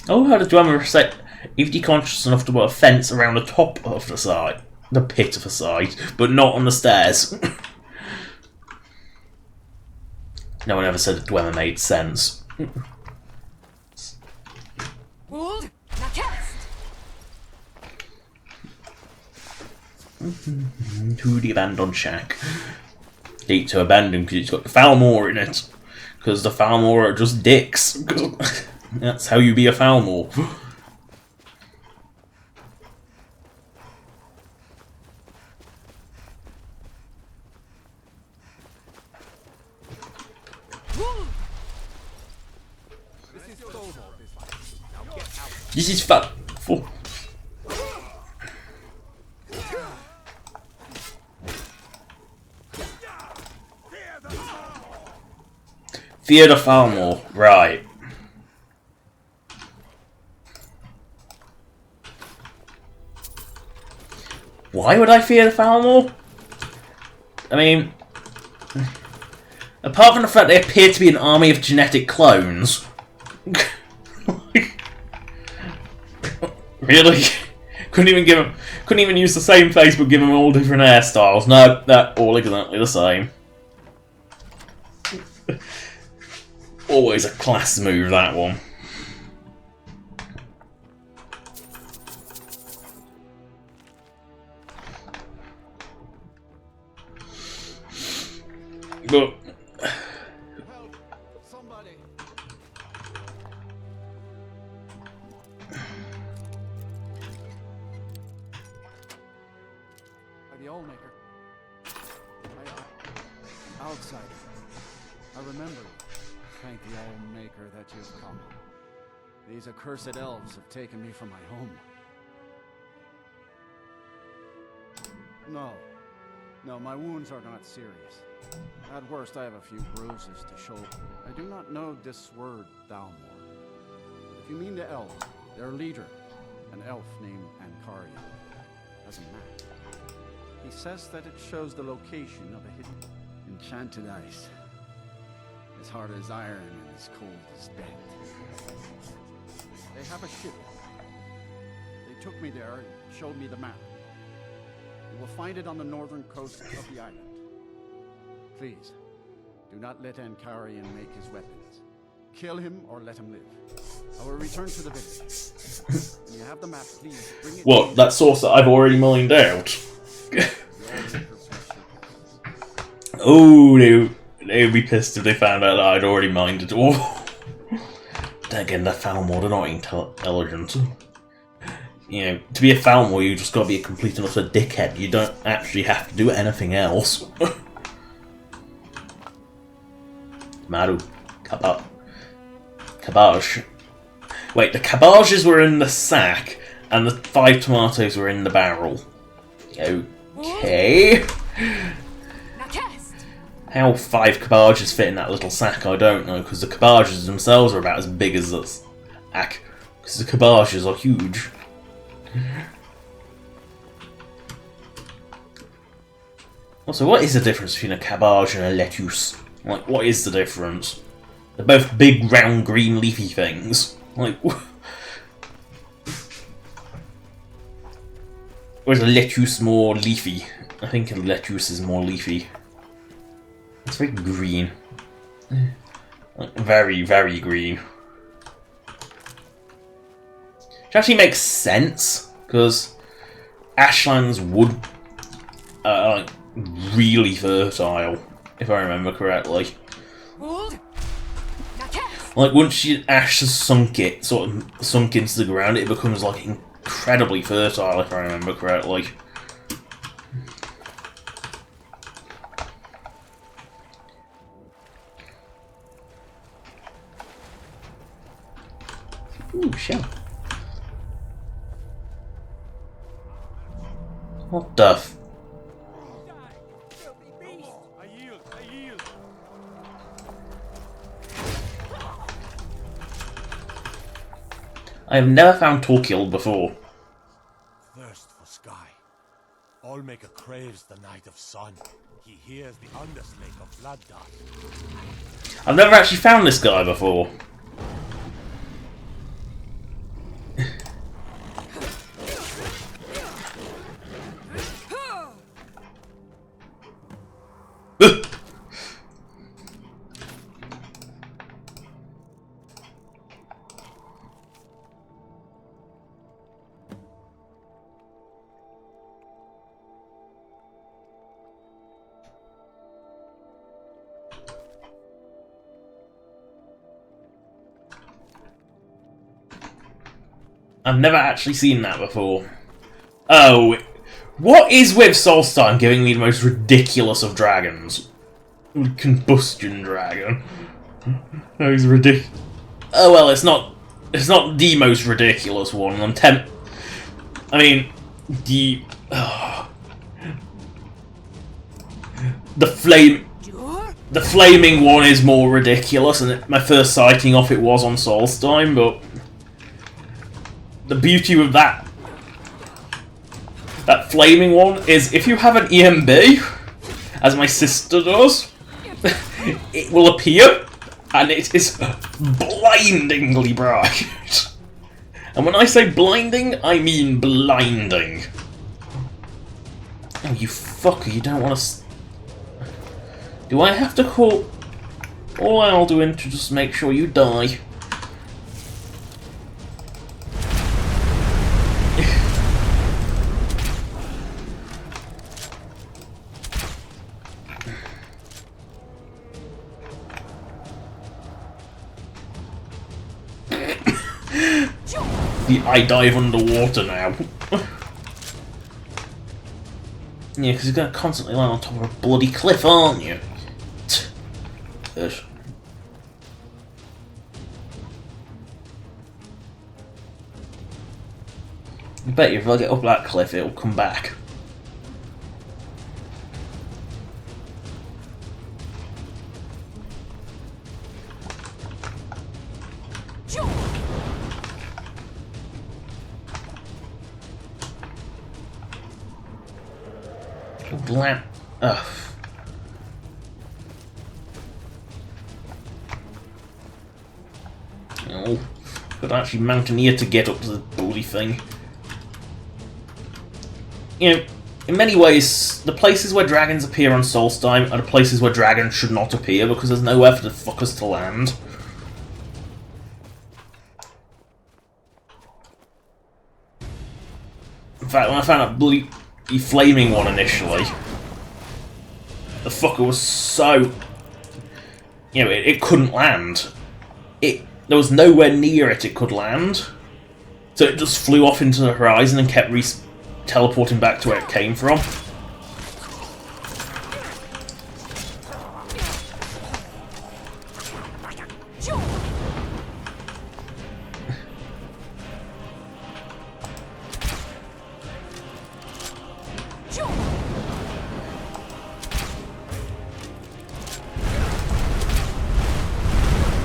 Oh, how the Dwemer say if you're conscious enough to put a fence around the top of the side, the pit of the side, but not on the stairs. No one ever said the Dwemer made sense. Wold, now cast! To the abandoned shack. Need to abandon because it's got the Falmore in it. Because the Falmore are just dicks. That's how you be a Falmore. This is fun. Fear the Falmore, right. Why would I fear the Falmore? I mean, apart from the fact they appear to be an army of genetic clones. Really? Couldn't even use the same face but give them all different hairstyles. No, they're all exactly the same. Always a class move, that one. But Somebody. The Old Maker. Outsider. I remember you. Thank the Old Maker that you've come. These accursed elves have taken me from my home. No, my wounds are not serious. At worst, I have a few bruises to show. I do not know this word, Thalmor. If you mean the elves, their leader, an elf named Ancaria, doesn't matter. He says that it shows the location of a hidden enchanted ice. As hard as iron and as cold as death. They have a ship. They took me there and showed me the map. You will find it on the northern coast of the island. Please, do not let Ancarian make his weapons. Kill him or let him live. I will return to the village. When you have the map, please bring it. what? That source that I've already mined out. Oh, they would be pissed if they found out that I'd already mined it all. Then again, they're Falmore, they're not intelligent. You know, to be a Falmore, you just gotta be a complete and utter dickhead. You don't actually have to do anything else. Maru. Cabbage. Wait, the cabbages were in the sack, and the 5 tomatoes were in the barrel. Okay. How 5 cabbages fit in that little sack, I don't know, because the cabbages themselves are about as big as the sack. Because the cabbages are huge. Also, what is the difference between a cabbage and a lettuce? Like, what is the difference? They're both big, round, green, leafy things. Like, or is a lettuce more leafy? I think a lettuce is more leafy. It's very green. Like, very, very green. Which actually makes sense, because ashlands would like really fertile, if I remember correctly. Like once your ash has sunk into the ground, it becomes like incredibly fertile, if I remember correctly. Ooh, shell. What the f... I have never found Torquil before. Thirst for sky. Allmaker craves the night of sun. He hears the underslake of blood dart. I've never actually found this guy before. I've never actually seen that before. Oh, what is with Solstheim giving me the most ridiculous of dragons? Combustion dragon. That is ridiculous. Oh well, it's not the most ridiculous one. I mean, the flaming one is more ridiculous, and my first sighting of it was on Solstheim, but the beauty with that flaming one is if you have an EMB, as my sister does, it will appear, and it is blindingly bright. And when I say blinding, I mean blinding. Oh, you fucker, you don't want to... Do I have to call all Alduin to just make sure you die? I dive underwater now. Yeah, because you're going to constantly land on top of a bloody cliff, aren't you? I bet you if I get up that cliff, it'll come back. Lamp. Ugh. Oh, could actually mountaineer to get up to the bloody thing. You know, in many ways, the places where dragons appear on Solstheim are the places where dragons should not appear because there's nowhere for the fuckers to land. In fact, when I found that bloody flaming one initially, the fucker was so... You know, it couldn't land. There was nowhere near it could land. So it just flew off into the horizon and kept teleporting back to where it came from.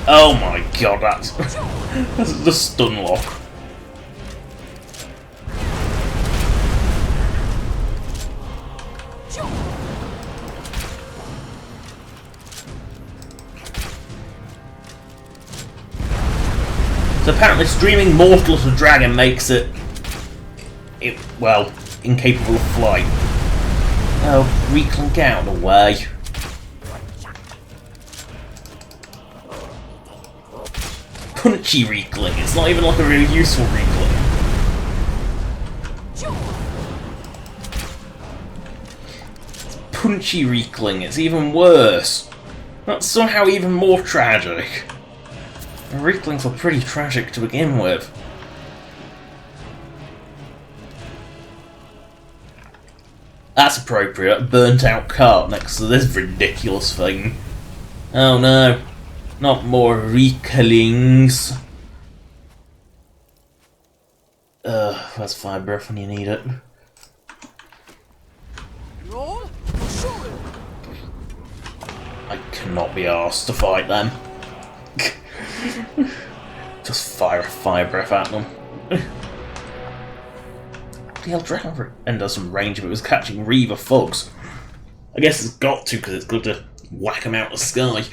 Oh my god, that's the stun lock. So apparently streaming Mortal as a dragon makes it, well, incapable of flight. Oh, reclink out of the way. Punchy reclink, it's not even like a really useful reclink. It's punchy reclink, it's even worse. That's somehow even more tragic. The reclinks are pretty tragic to begin with. That's appropriate, burnt out cart next to this ridiculous thing. Oh no. Not more reclings. Where's fire breath when you need it? I cannot be arsed to fight them. Just fire a fire breath at them. The hell, Dragon and does some range if it was catching Reaver Fogs. I guess it's got to because it's good to whack them out of the sky.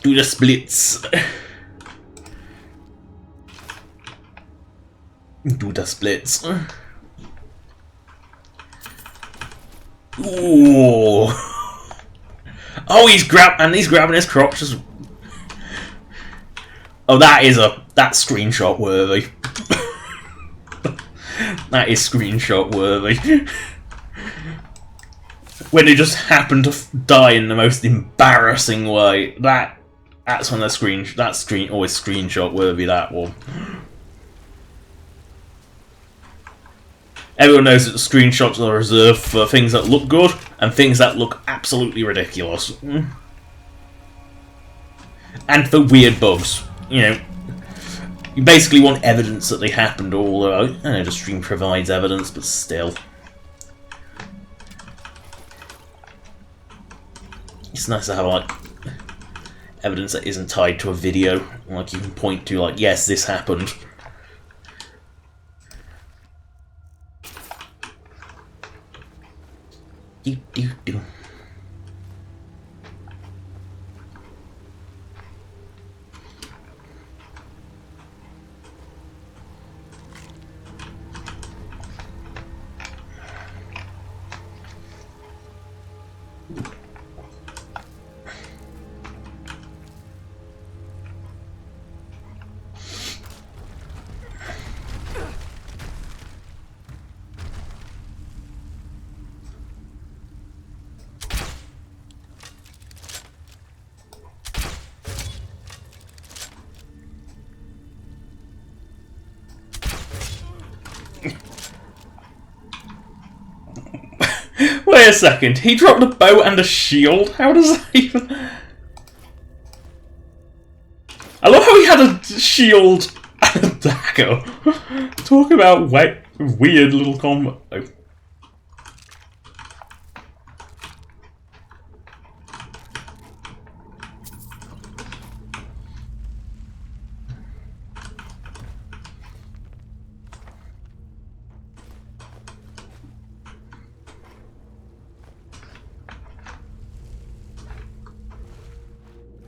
Do the splits. Do the splits. Ooh. Oh, he's grabbing his crotch. Oh, that's screenshot worthy. That is screenshot worthy. When they just happen to die in the most embarrassing way. That's when always screenshot worthy, that one. Everyone knows that the screenshots are reserved for things that look good and things that look absolutely ridiculous. And for weird bugs. You know, you basically want evidence that they happened, although I know the stream provides evidence, but still. It's nice to have, like, evidence that isn't tied to a video. Like, you can point to, like, yes, this happened. Do. Wait a second, he dropped a bow and a shield? How does that even... I love how he had a shield and a dagger. Talk about weird little combo.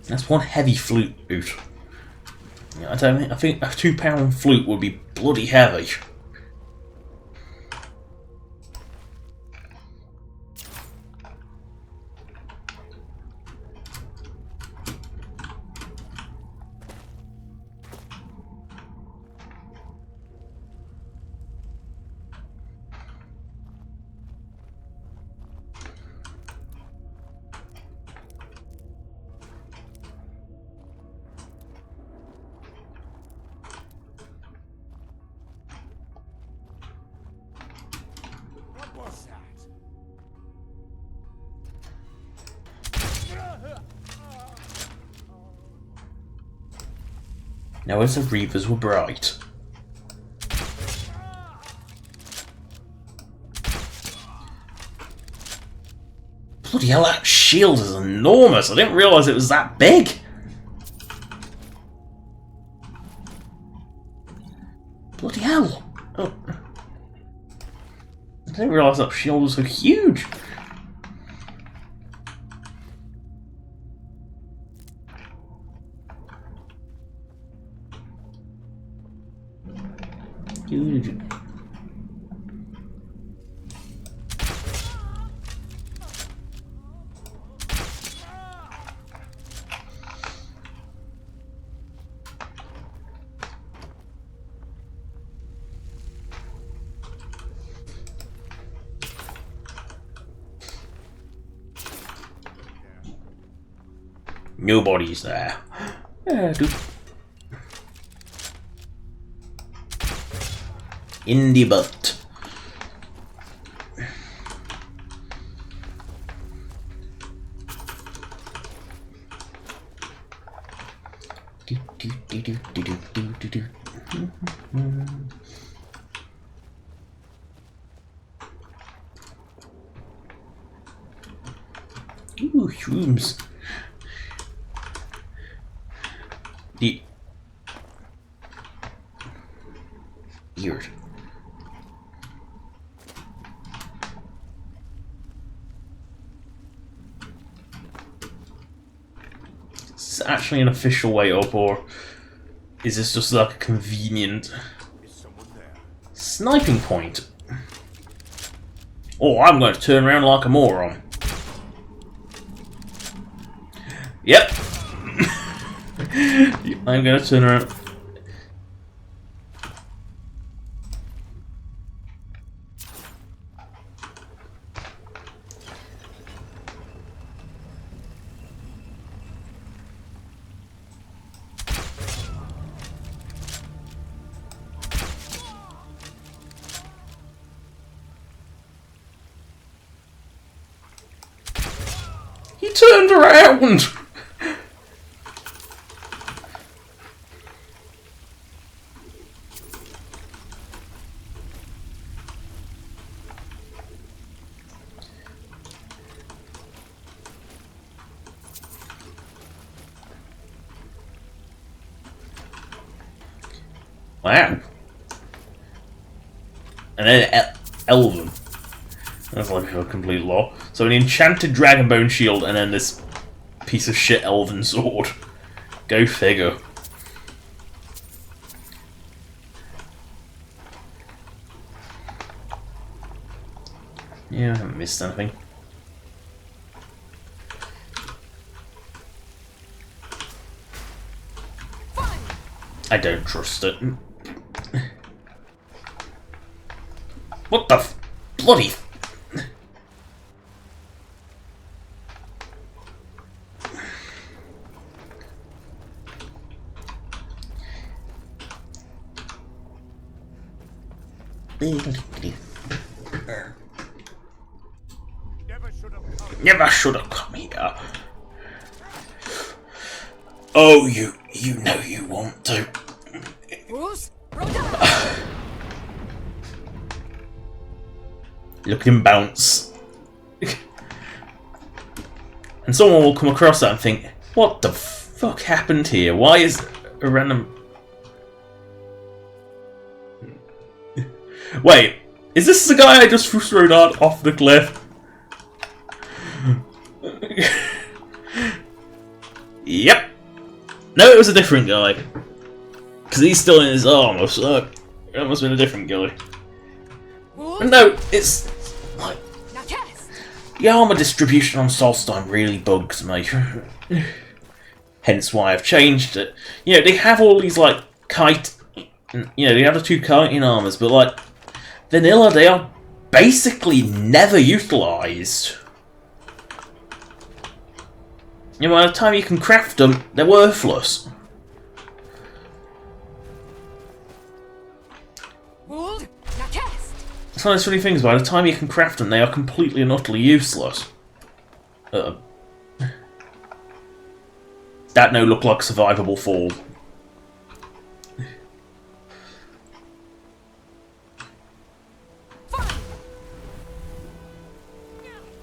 That's one heavy flute. Yeah, I think a £2 flute would be bloody heavy. Now, if the Reavers were bright. Bloody hell, that shield is enormous! I didn't realise it was that big! Bloody hell! Oh. I didn't realise that shield was so huge! Nobody's there. In the butt. Ooh, shrooms. Weird. Is this actually an official way up, or is this just like a convenient sniping point? Oh, I'm going to turn around like a moron. Yep. I'm gonna turn around. He turned around! Wow. And then Elven. That's like a complete law. So an enchanted dragonbone shield and then this piece of shit elven sword. Go figure. Yeah, I haven't missed anything. I don't trust it. What the bloody... Never should have come here. Oh, you know you want to. Look at him bounce. And someone will come across that and think, what the fuck happened here? Why is a random... Wait, is this the guy I just threw out off the cliff? Yep. No, it was a different guy. Because he's still in his armor, so it must have been a different guy. No, it's like the armor distribution on Solstheim really bugs me. Hence why I've changed it. You know, they have all these like kite. You know, they have the two kiting armors, but like vanilla, they are basically never utilized. You know, by the time you can craft them, they're worthless. It's one of those funny things, by the time you can craft them, they are completely and utterly useless. That no look like survivable fall.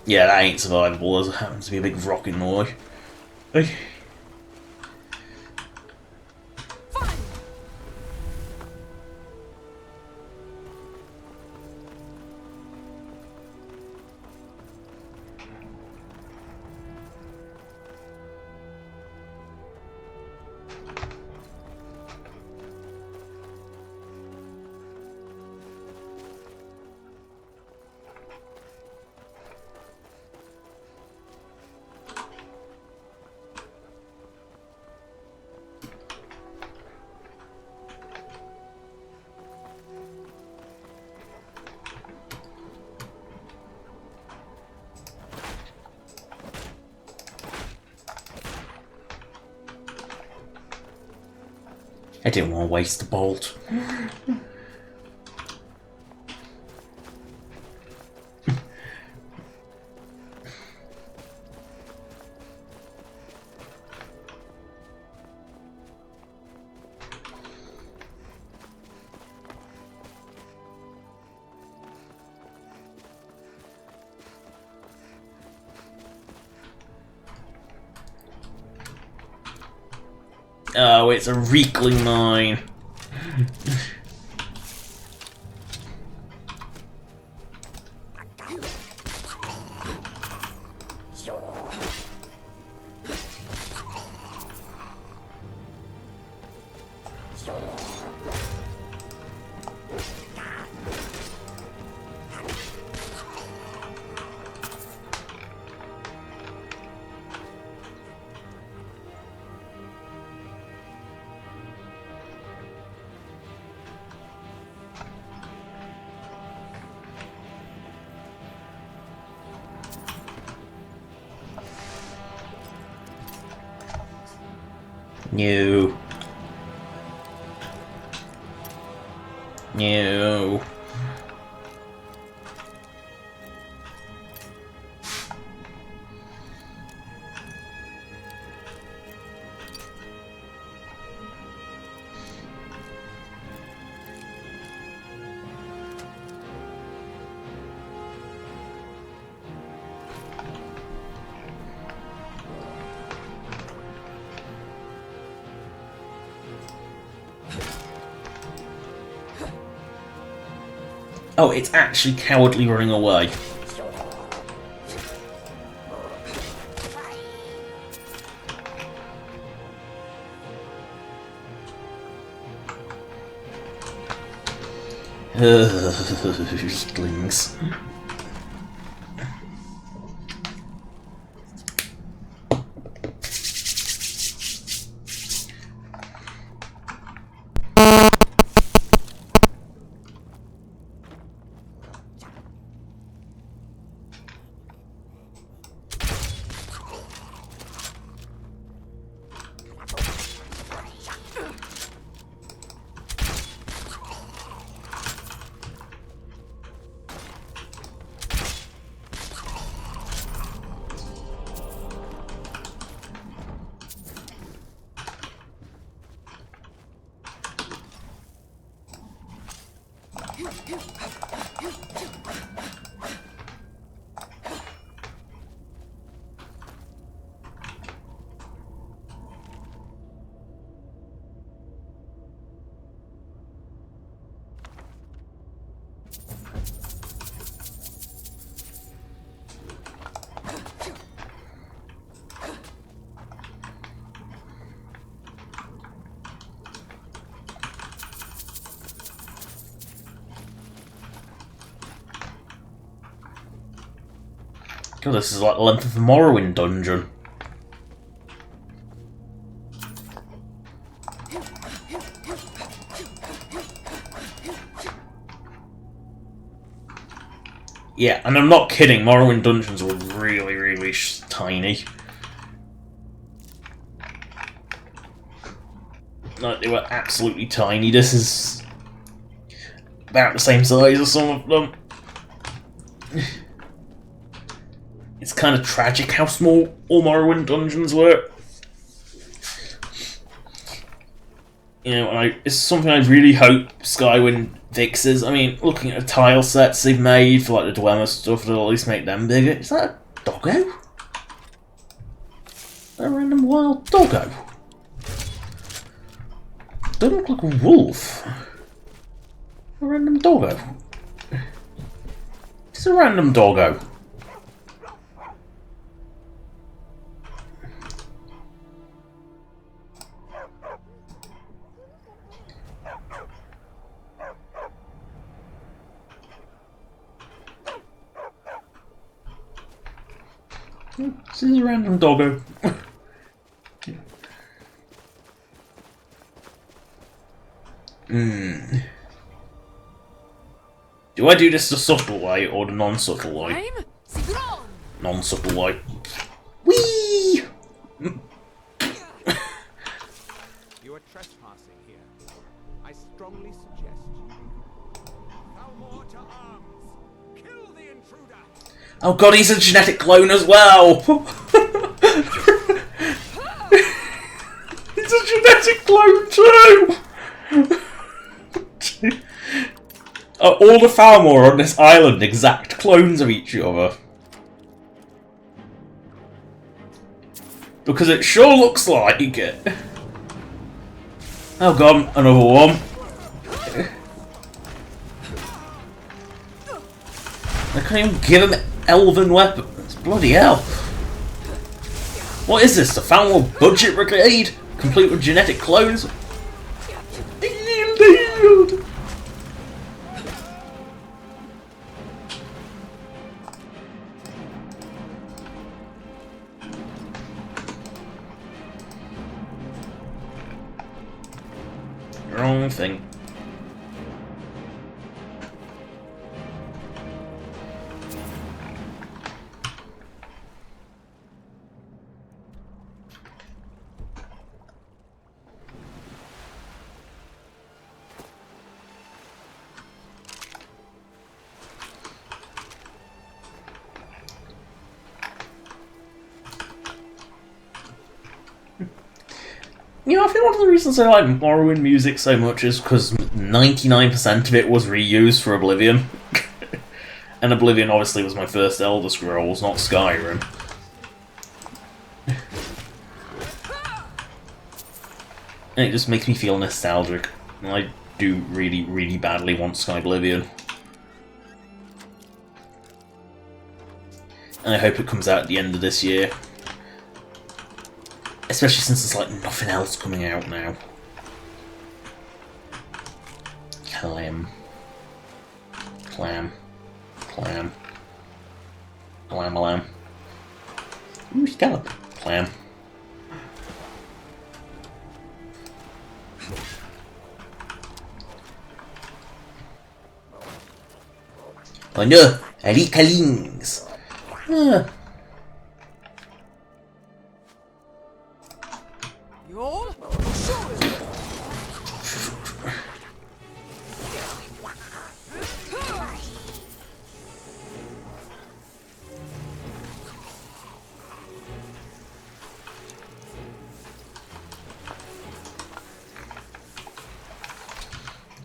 Yeah, that ain't survivable, as it happens to be a big rock in the way. Hey. I didn't want to waste the bolt. Oh, it's a Reekling mine. No. No. Oh, it's actually cowardly running away. Weaklings. God, this is like the length of the Morrowind dungeon. Yeah, and I'm not kidding, Morrowind dungeons were really, really tiny. Like, they were absolutely tiny. This is about the same size as some of them. It's kind of tragic how small all Morrowind dungeons were. You know, and it's something I really hope Skyrim fixes. I mean, looking at the tile sets they've made for like the Dwemer stuff, they'll at least make them bigger. Is that a doggo? A random wild doggo? Don't look like a wolf. A random doggo. It's a random doggo. This is a random doggo. Do I do this the subtle way or the non-subtle way? Non-subtle way. Whee! You are trespassing here. I strongly suggest you come more to arms. Kill the intruder. Oh god, he's a genetic clone as well! He's a genetic clone too! All the Falmor on this island exact clones of each other. Because it sure looks like it. Oh god, another one. I can't even give him elven weapons. Bloody hell. What is this? The Falmor Budget Brigade? Complete with genetic clones? Indeed. Wrong thing. You know, I think one of the reasons I like Morrowind music so much is because 99% of it was reused for Oblivion. And Oblivion obviously was my first Elder Scrolls, not Skyrim. And it just makes me feel nostalgic. And I do really, really badly want Skyblivion. And I hope it comes out at the end of this year. Especially since there's like nothing else coming out now. Clam. Ooh, scallop. Clam. Oh no! Alikalings! Ah.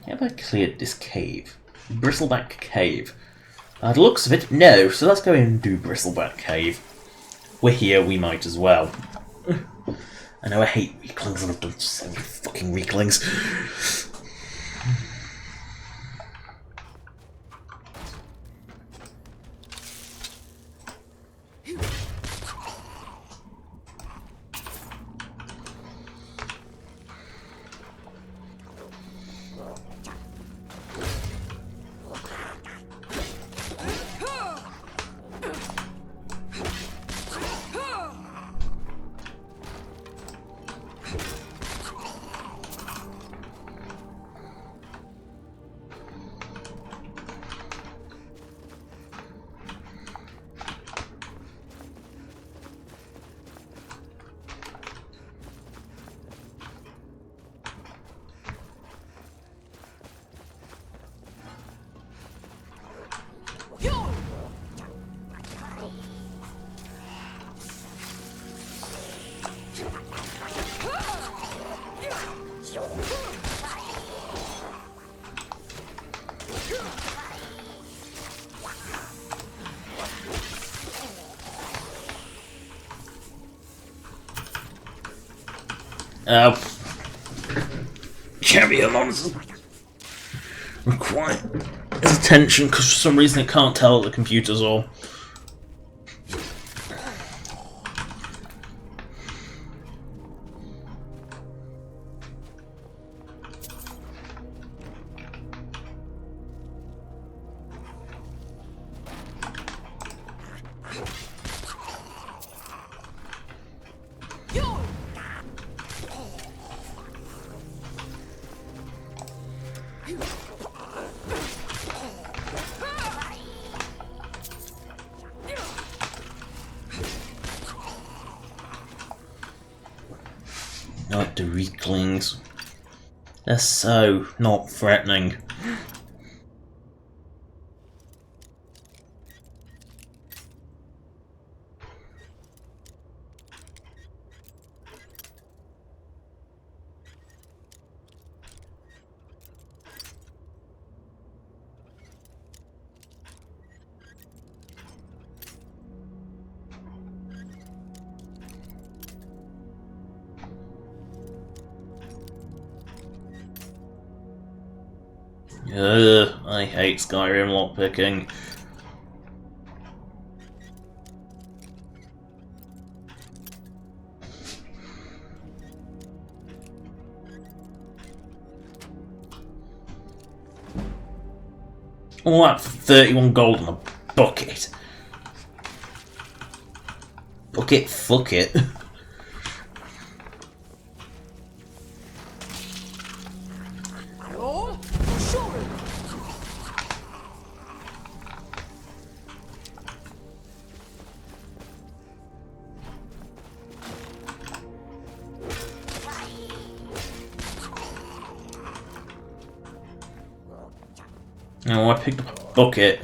Have I cleared this cave? Bristleback Cave. By the looks of it, no, so let's go in and do Bristleback Cave. We're here, we might as well. I know I hate Weaklings and I've done so many fucking Weaklings. Champion monster requires attention because for some reason it can't tell the computer's all. Not the weaklings. They're so not threatening. I hate Skyrim lockpicking. All that for 31 gold in a bucket. Bucket, fuck it. Oh, I picked up a bucket.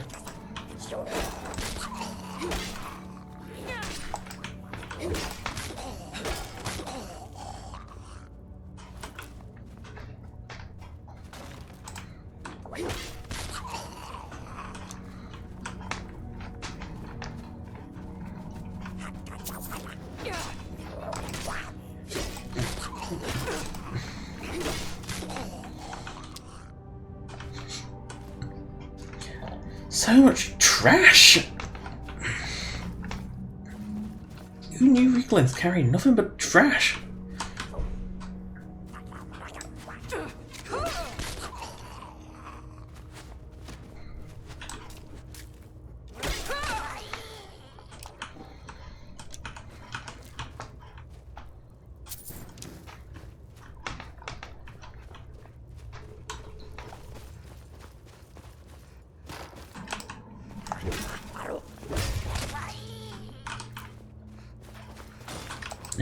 So much trash! Who knew Reeklings carry nothing but trash?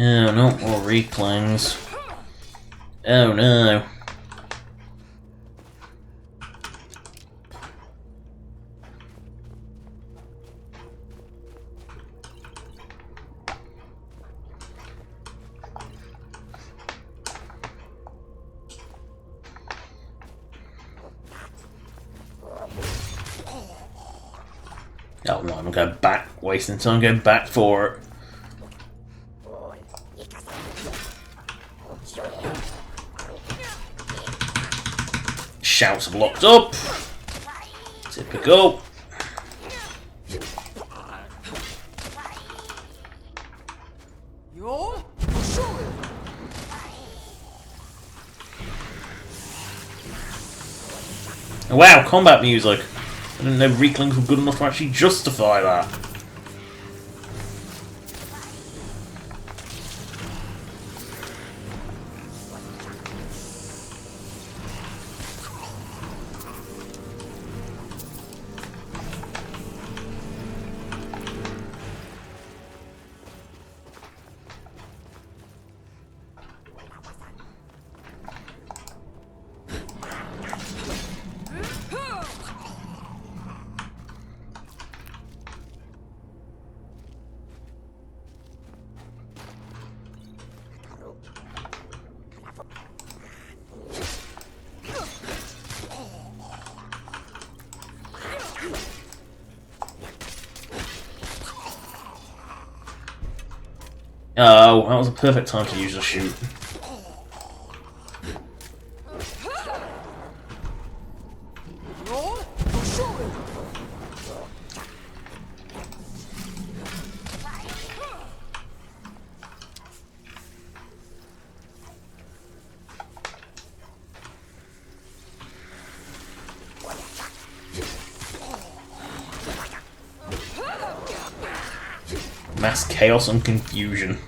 Oh, not more Reeklings. Oh no. Oh no, I'm going back, wasting time going back for it. Shouts have locked up. Typical. Wow, combat music. I didn't know Reeklings were good enough to actually justify that. Oh, that was a perfect time to use a shoot. Mass chaos and confusion.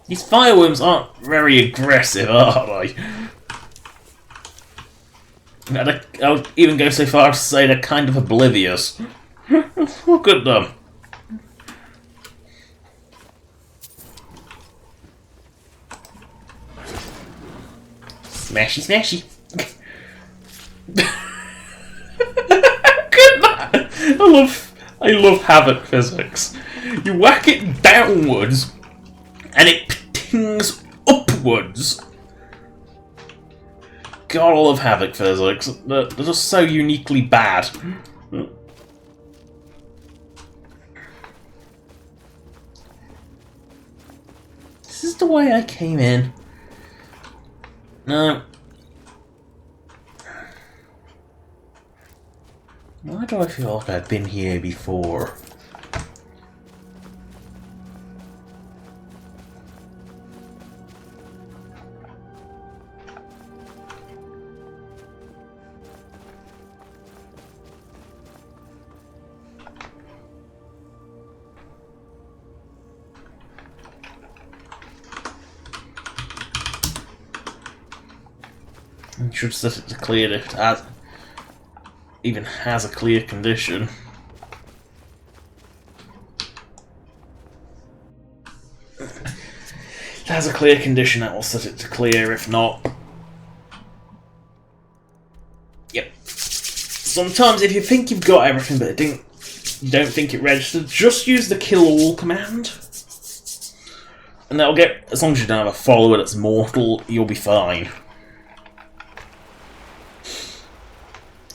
These fireworms aren't very aggressive, are they? I would even go so far as to say they're kind of oblivious. Look at them. Smashy, smashy. Look at that! I love Havoc physics. You whack it downwards, and it pings upwards. God, I love Havoc physics. They're just so uniquely bad. This is the way I came in. No. Why do I feel like I've been here before? I should set it to clear if it even has a clear condition. If it has a clear condition, that will set it to clear. If not, yep. Sometimes if you think you've got everything but you don't think it registered, just use the kill all command. And that'll get, as long as you don't have a follower that's mortal, you'll be fine.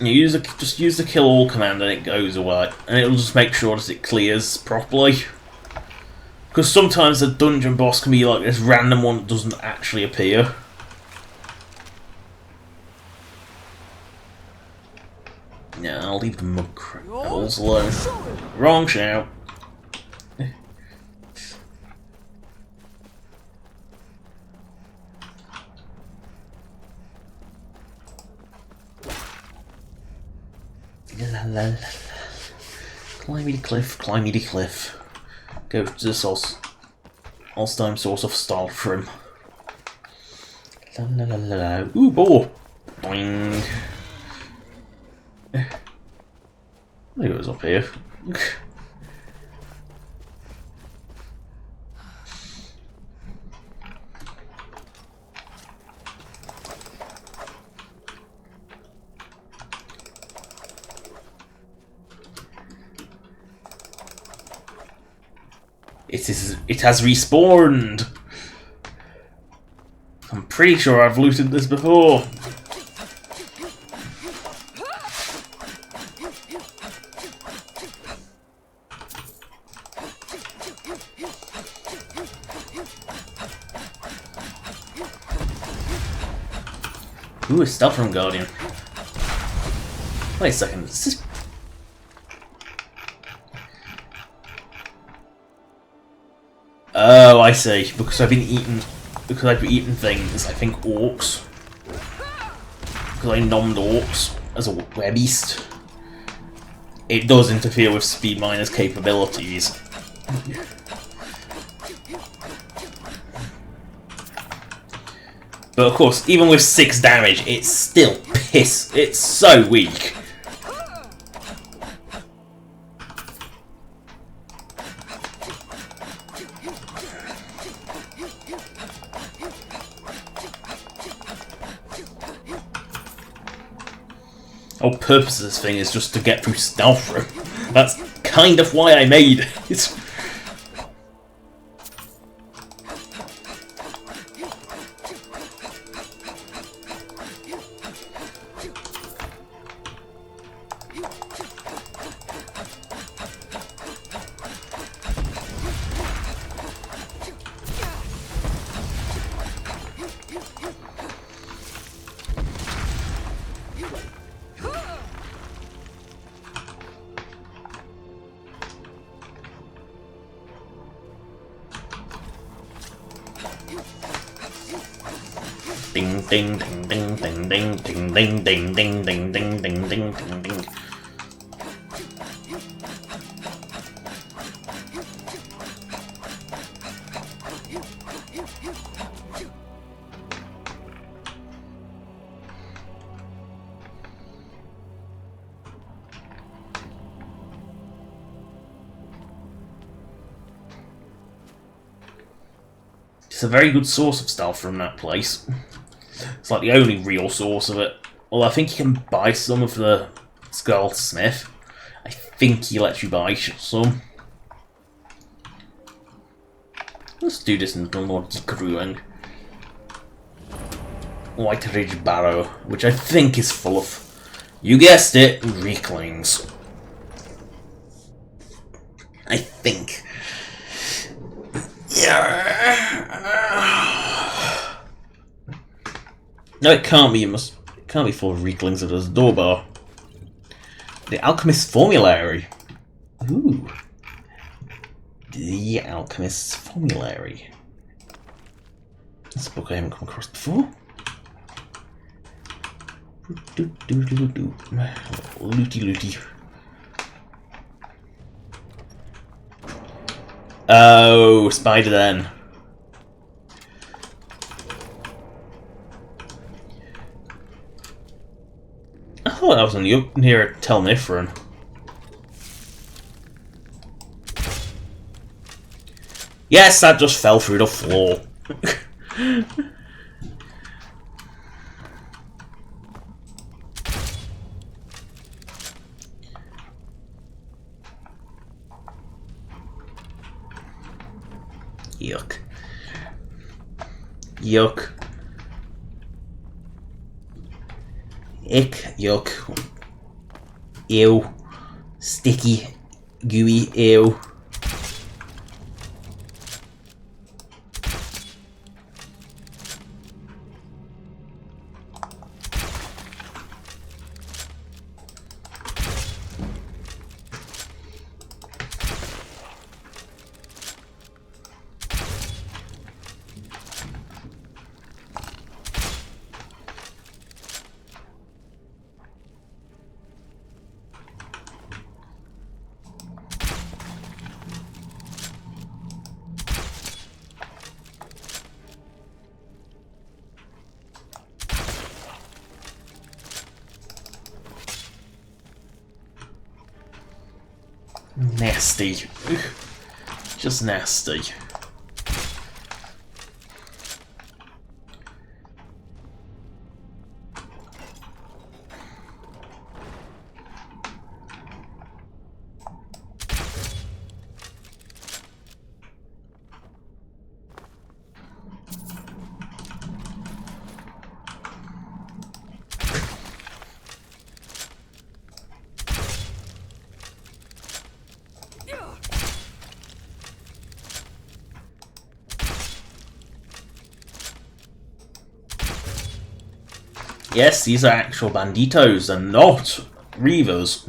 You just use the kill all command and it goes away, and it'll just make sure that it clears properly. Because sometimes the dungeon boss can be like this random one that doesn't actually appear. Yeah, I'll leave the mug crabbles alone. Wrong shout. La, la, la. Climb the cliff, climb the cliff. Go to the Solstheim source of Skyrim. La la la la la. Ooh, boar! Boing! It goes up here. It has respawned! I'm pretty sure I've looted this before. Ooh, a stealth from Guardian. Wait a second, is this... Oh, I see. Because I've been eating things, I think orcs. Because I nommed orcs as a webeast. It does interfere with Speed Miner's capabilities. But of course, even with 6 damage, it's still piss. It's so weak. The whole purpose of this thing is just to get through stealth room. That's kind of why I made it. Ding ding ding ding ding ding ding ding ding ding ding ding ding ding ding ding. It's a very good source of stealth from that place. It's like the only real source of it. Well, I think you can buy some of the Skullsmith. I think he lets you buy some. Let's do this in the more decrewing. White Ridge Barrow, which I think is full of, you guessed it, Reeklings. I think. Yeah. No, it can't be. It can't be full of Reeklings if there's a door bar. The Alchemist's Formulary. Ooh. The Alchemist's Formulary. That's a book I haven't come across before. Looty looty. Oh, spider then. I thought that was near Telnifron. Yes, that just fell through the floor. Yuck. Yuck. Ick, yuck. Ew. Sticky, gooey, ew. Nasty. Ugh. Just nasty. Yes, these are actual banditos and not reavers.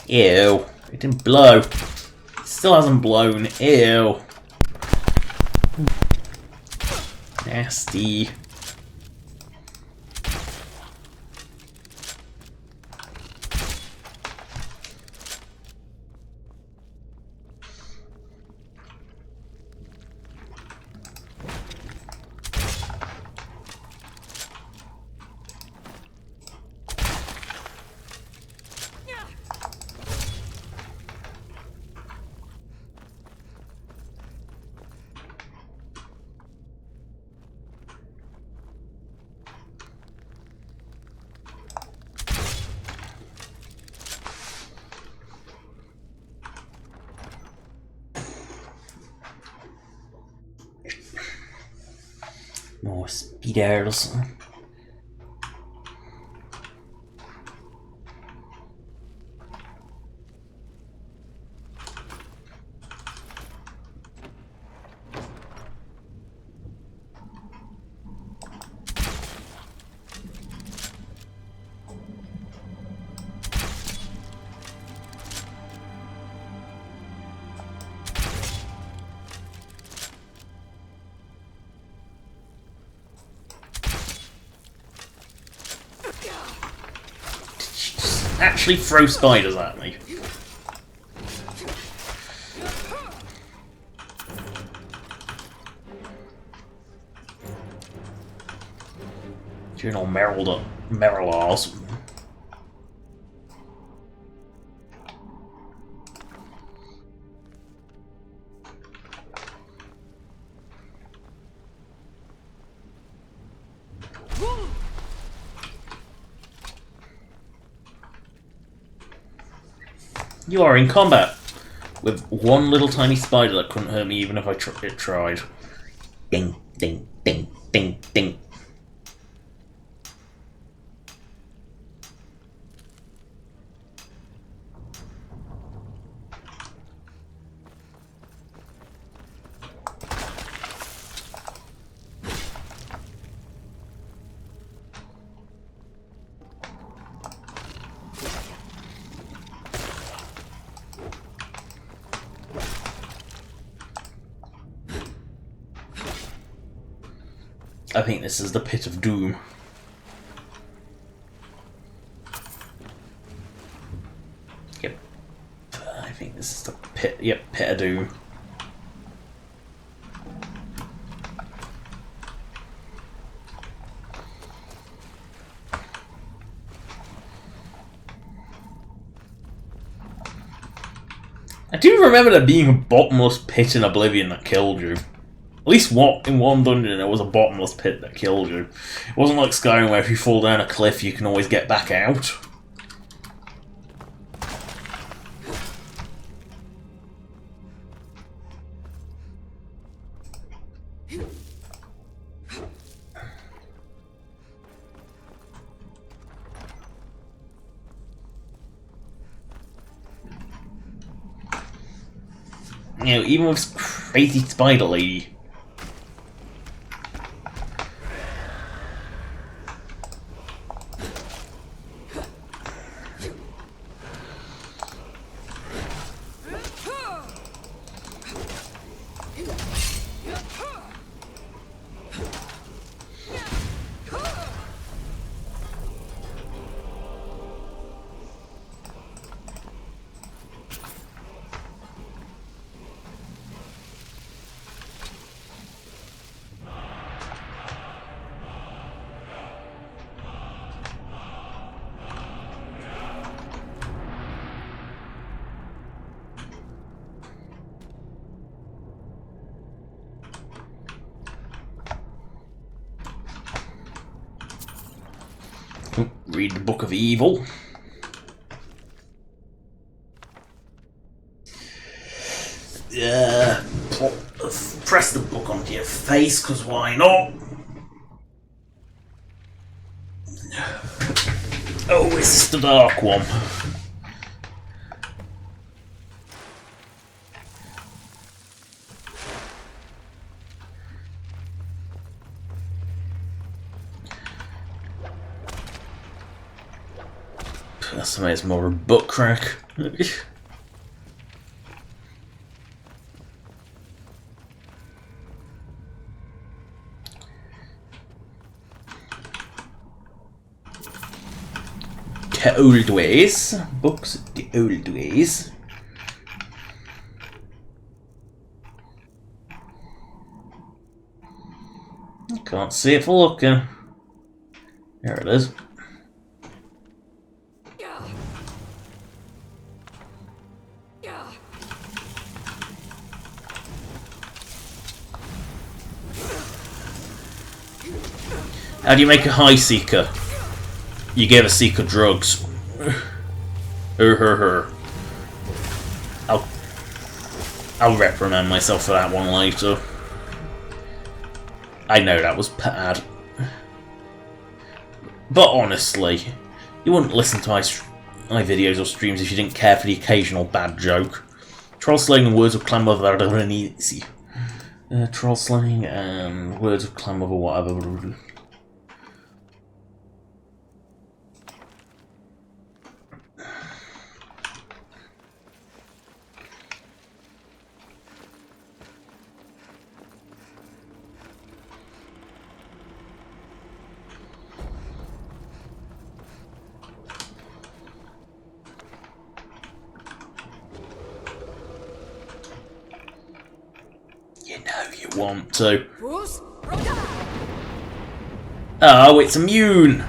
Ew, it didn't blow. It still hasn't blown. Ew. Nasty. More speeders. Actually throw spiders at me. Doing all Merrilars. You are in combat with one little tiny spider that couldn't hurt me even if I tried. Ding, ding, ding, ding, ding. I think this is the pit of doom. Yep. I think this is the pit. Yep, pit of doom. I do remember there being a bottomless pit in Oblivion that killed you. At least in one dungeon there was a bottomless pit that killed you. It wasn't like Skyrim where if you fall down a cliff you can always get back out. You know, even with crazy spider lady. Read the Book of Evil. Press the book onto your face, because why not? Oh, it's the dark one. That's more of a butt crack. The old ways. Books, the old ways. I can't see it for looking. There it is. How do you make a high seeker? You give a seeker drugs. I'll reprimand myself for that one later. I know that was bad. But honestly, you wouldn't listen to my videos or streams if you didn't care for the occasional bad joke. Troll slaying and words of clamor are easy. Troll slaying and words of clamor or whatever. Want to. Oh, it's immune!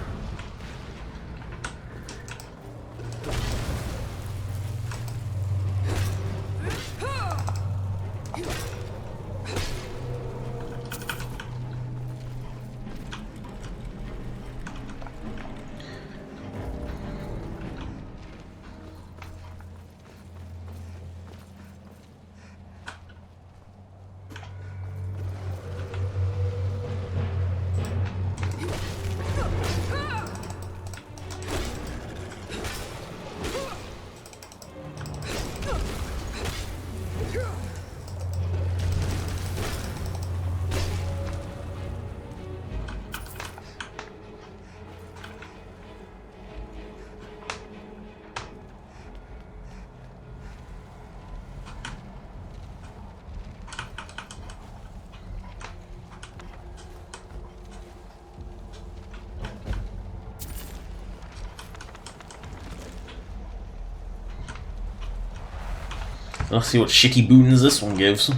Let's see what shitty boons this one gives.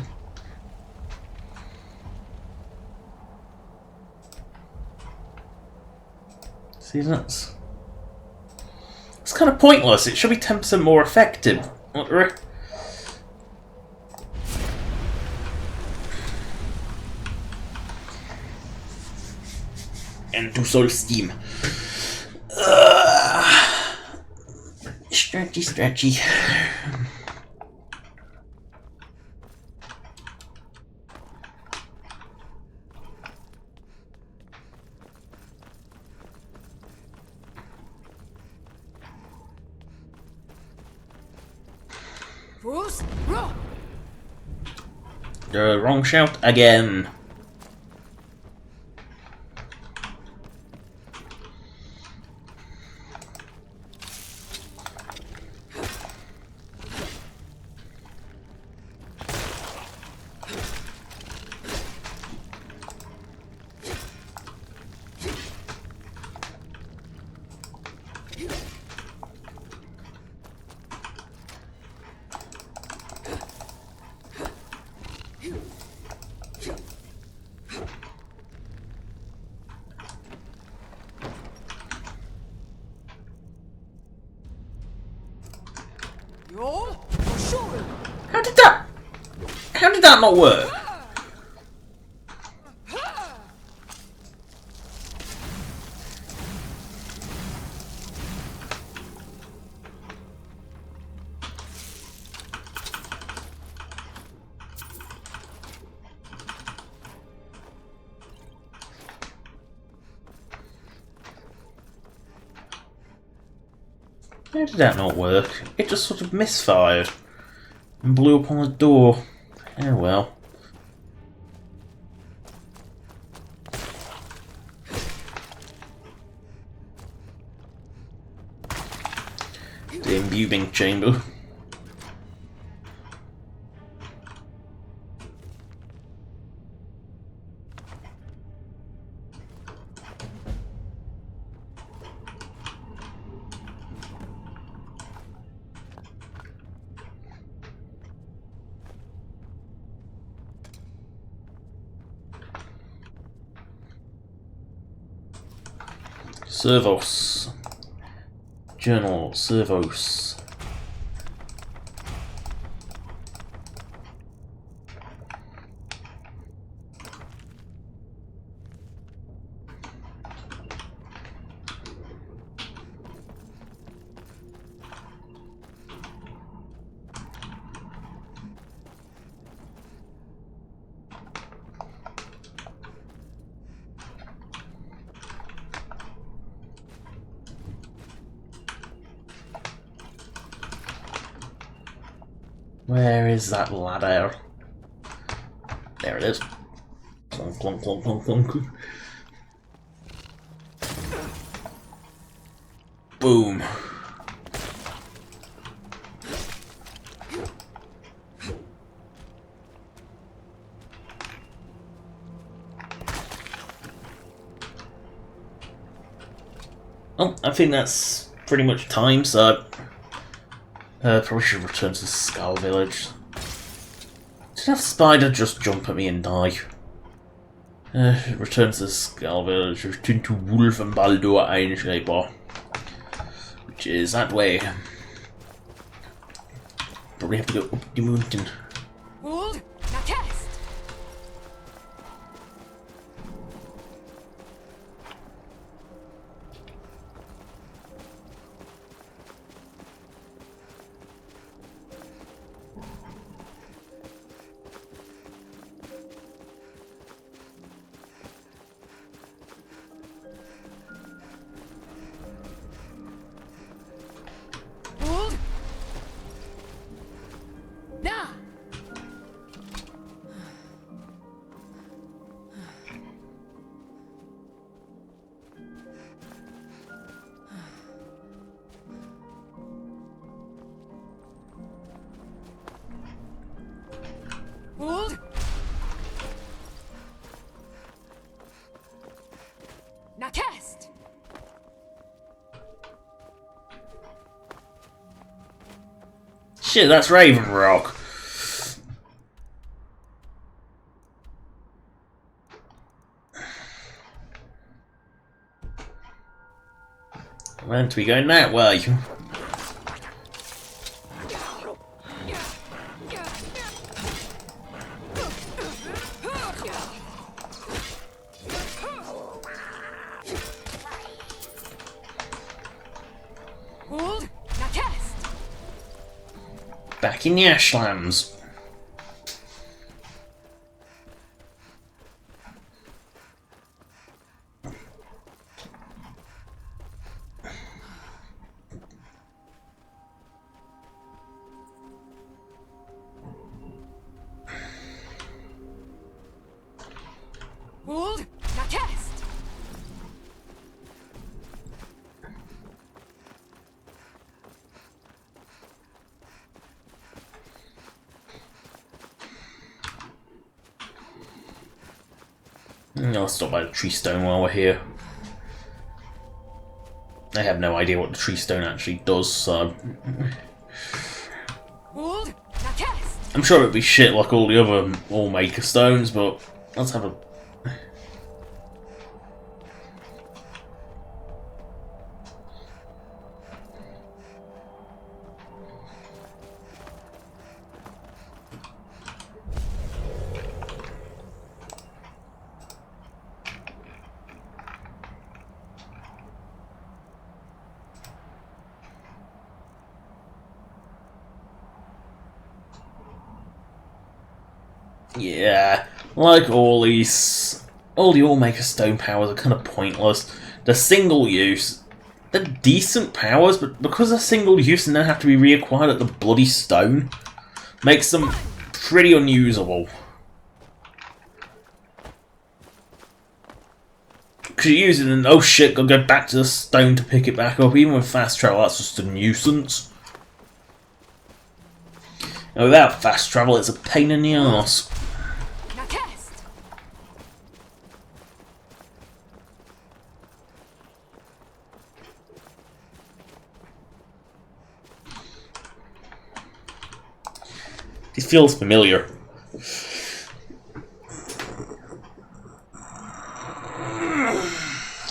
See, it's kind of pointless. It should be 10% more effective. into Solstheim. Stretchy, stretchy. Wrong shout again. How did that not work? How did that not work? It just sort of misfired and blew up on the door. Oh well. The imbuing chamber. Servos. Journal. Servos. Where is that ladder? There it is. Clunk, clunk, clunk, clunk, clunk. Boom. Oh, I think that's pretty much time, so probably should return to the Skull Village. Did that spider just jump at me and die? Return to the Skull Village, return to Wolf and Baldur Einschreiber, which is that way. Probably have to go up the mountain. Hold, now cast. Hold. Now. Hold. Now cast. Shit, that's Raven Rock. Meant to be going that way. back in the Ashlands. Hold! Now cast! I'll stop by the tree stone while we're here. I have no idea what the tree stone actually does, so... Hold! Now cast! I'm sure it'd be shit like all the other All-Maker stones, but let's have a... Yeah, like all the All-Maker stone powers are kind of pointless. They're single use. They're decent powers, but because they're single use and then have to be reacquired at the bloody stone, makes them pretty unusable. Because you use it and oh shit, gotta go back to the stone to pick it back up. Even with fast travel, that's just a nuisance. And without fast travel, it's a pain in the arse. Now cast! It feels familiar.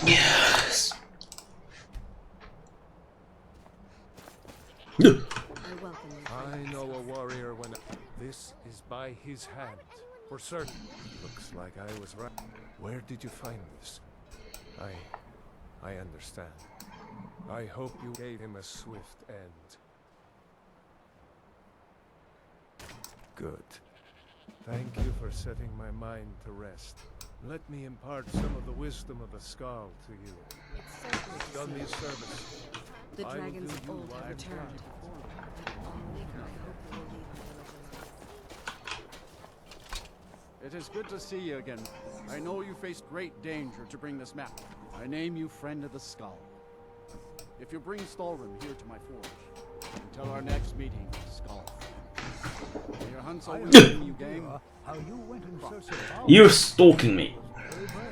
Yes. I know a warrior when this is by his hand. For certain. Looks like I was right. Where did you find this? I understand. I hope you gave him a swift end. Good. Thank you for setting my mind to rest. Let me impart some of the wisdom of the Skull to you. You've done me a service. The I will dragon's do you old what have I returned. It is good to see you again. I know you faced great danger to bring this map. I name you Friend of the Skull. If you bring Stalrim here to my forge, until our next meeting, Skull. May your hunts always bring you game. How you went in search of power. You're stalking me. Very brave.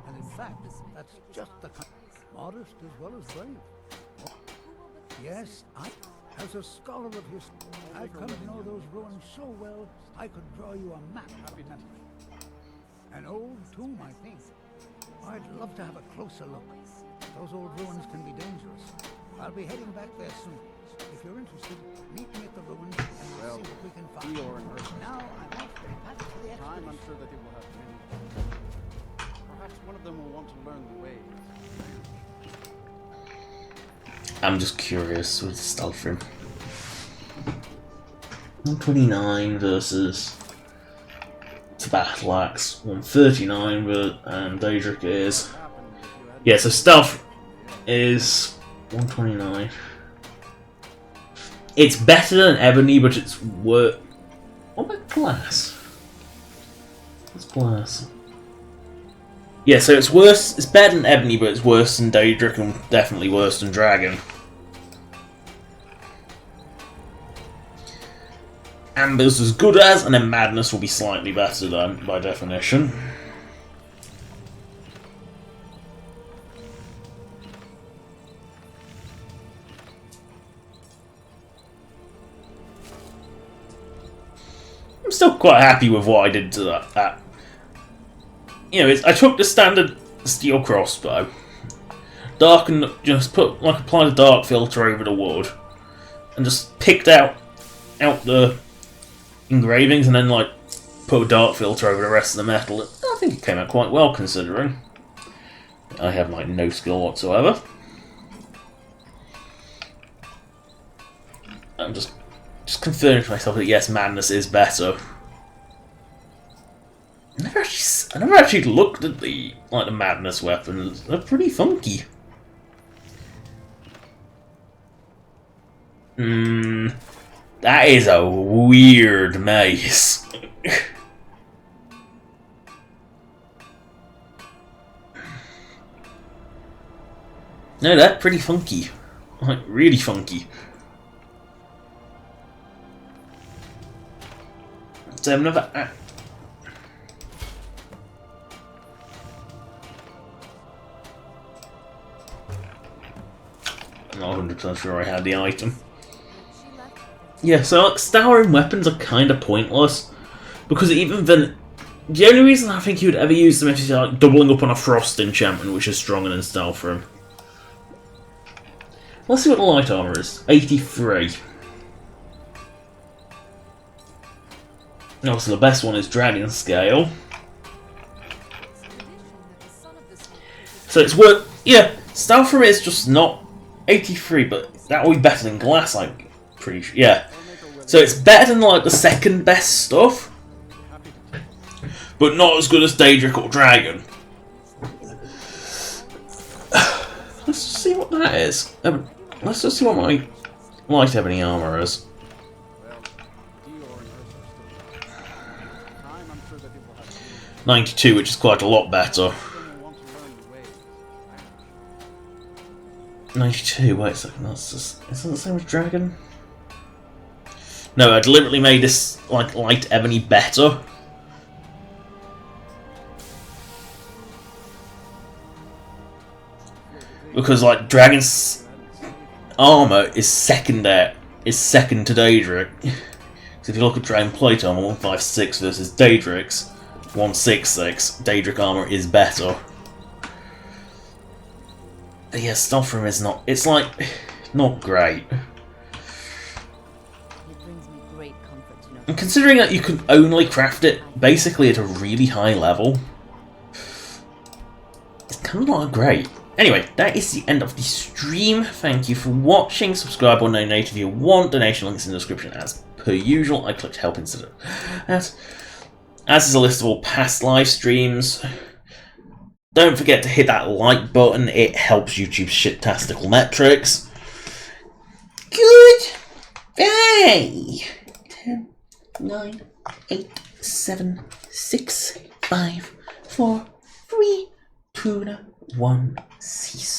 And in fact, that's just the kind. Modest as well as brave. Yes, as a scholar of history, I've come to know those ruins so well, I could draw you a map of memory. An old tomb, I think. I'd love to have a closer look. Those old ruins can be dangerous. I'll be heading back there soon. If you're interested, meet me at the ruins and we'll see what we can find. Now I'm off back to the Time, I'm sure that they will have many. Perhaps one of them will want to learn the way. I'm just curious with Stalfrim. 129 versus Battle Axe. 139 and Daedric is... Yeah, so Stealth is 129. It's better than Ebony, but it's worse. What about Glass? What's Glass? Yeah, so it's worse. It's better than Ebony, but it's worse than Daedric and definitely worse than Dragon. Amber's as good as, and then Madness will be slightly better than, by definition. I'm still quite happy with what I did to that. You know, I took the standard steel crossbow, just applied a dark filter over the wood, and just picked out the engravings, and then put a dark filter over the rest of the metal. I think it came out quite well considering. I have no skill whatsoever. I'm just just confirming to myself that yes, Madness is better. I never actually looked at the Madness weapons. They're pretty funky. That is a weird mace. No, that's pretty funky. Like, really funky. So I'm never... I'm not 100% sure I had the item. Yeah, so like, Skyrim weapons are kind of pointless. Because even then... The only reason I think you would ever use them is like doubling up on a Frost enchantment, which is stronger than Solstheim. Let's see what the light armor is. 83. Also, the best one is Dragon Scale. So it's worth. Yeah, Solstheim is just not 83, but that will be better than Glass, I'm pretty sure. Yeah. So it's better than like the second best stuff, but not as good as Daedric or Dragon. Let's see what that is. Let's just see what my light ebony armor is. 92, which is quite a lot better. 92, wait a second, that's just... Is that the same as Dragon? No, I deliberately made this, like, light ebony better. Because, like, Dragon's armor is second to Daedric. So if you look at Dragon Plate armor, 156 versus Daedric's 166, Daedric armor is better. But yeah, Solstheim is not. It's like not great. And considering that you can only craft it basically at a really high level, it's kind of not great. Anyway, that is the end of the stream. Thank you for watching. Subscribe or donate if you want. Donation links in the description as per usual. I clicked help instead of that. As is a list of all past live streams. Don't forget to hit that like button. It helps YouTube's shit-tastical metrics. Goodbye. 10, 9, 8, 7, 6, 5, 4, 3, 2, 1. Cease.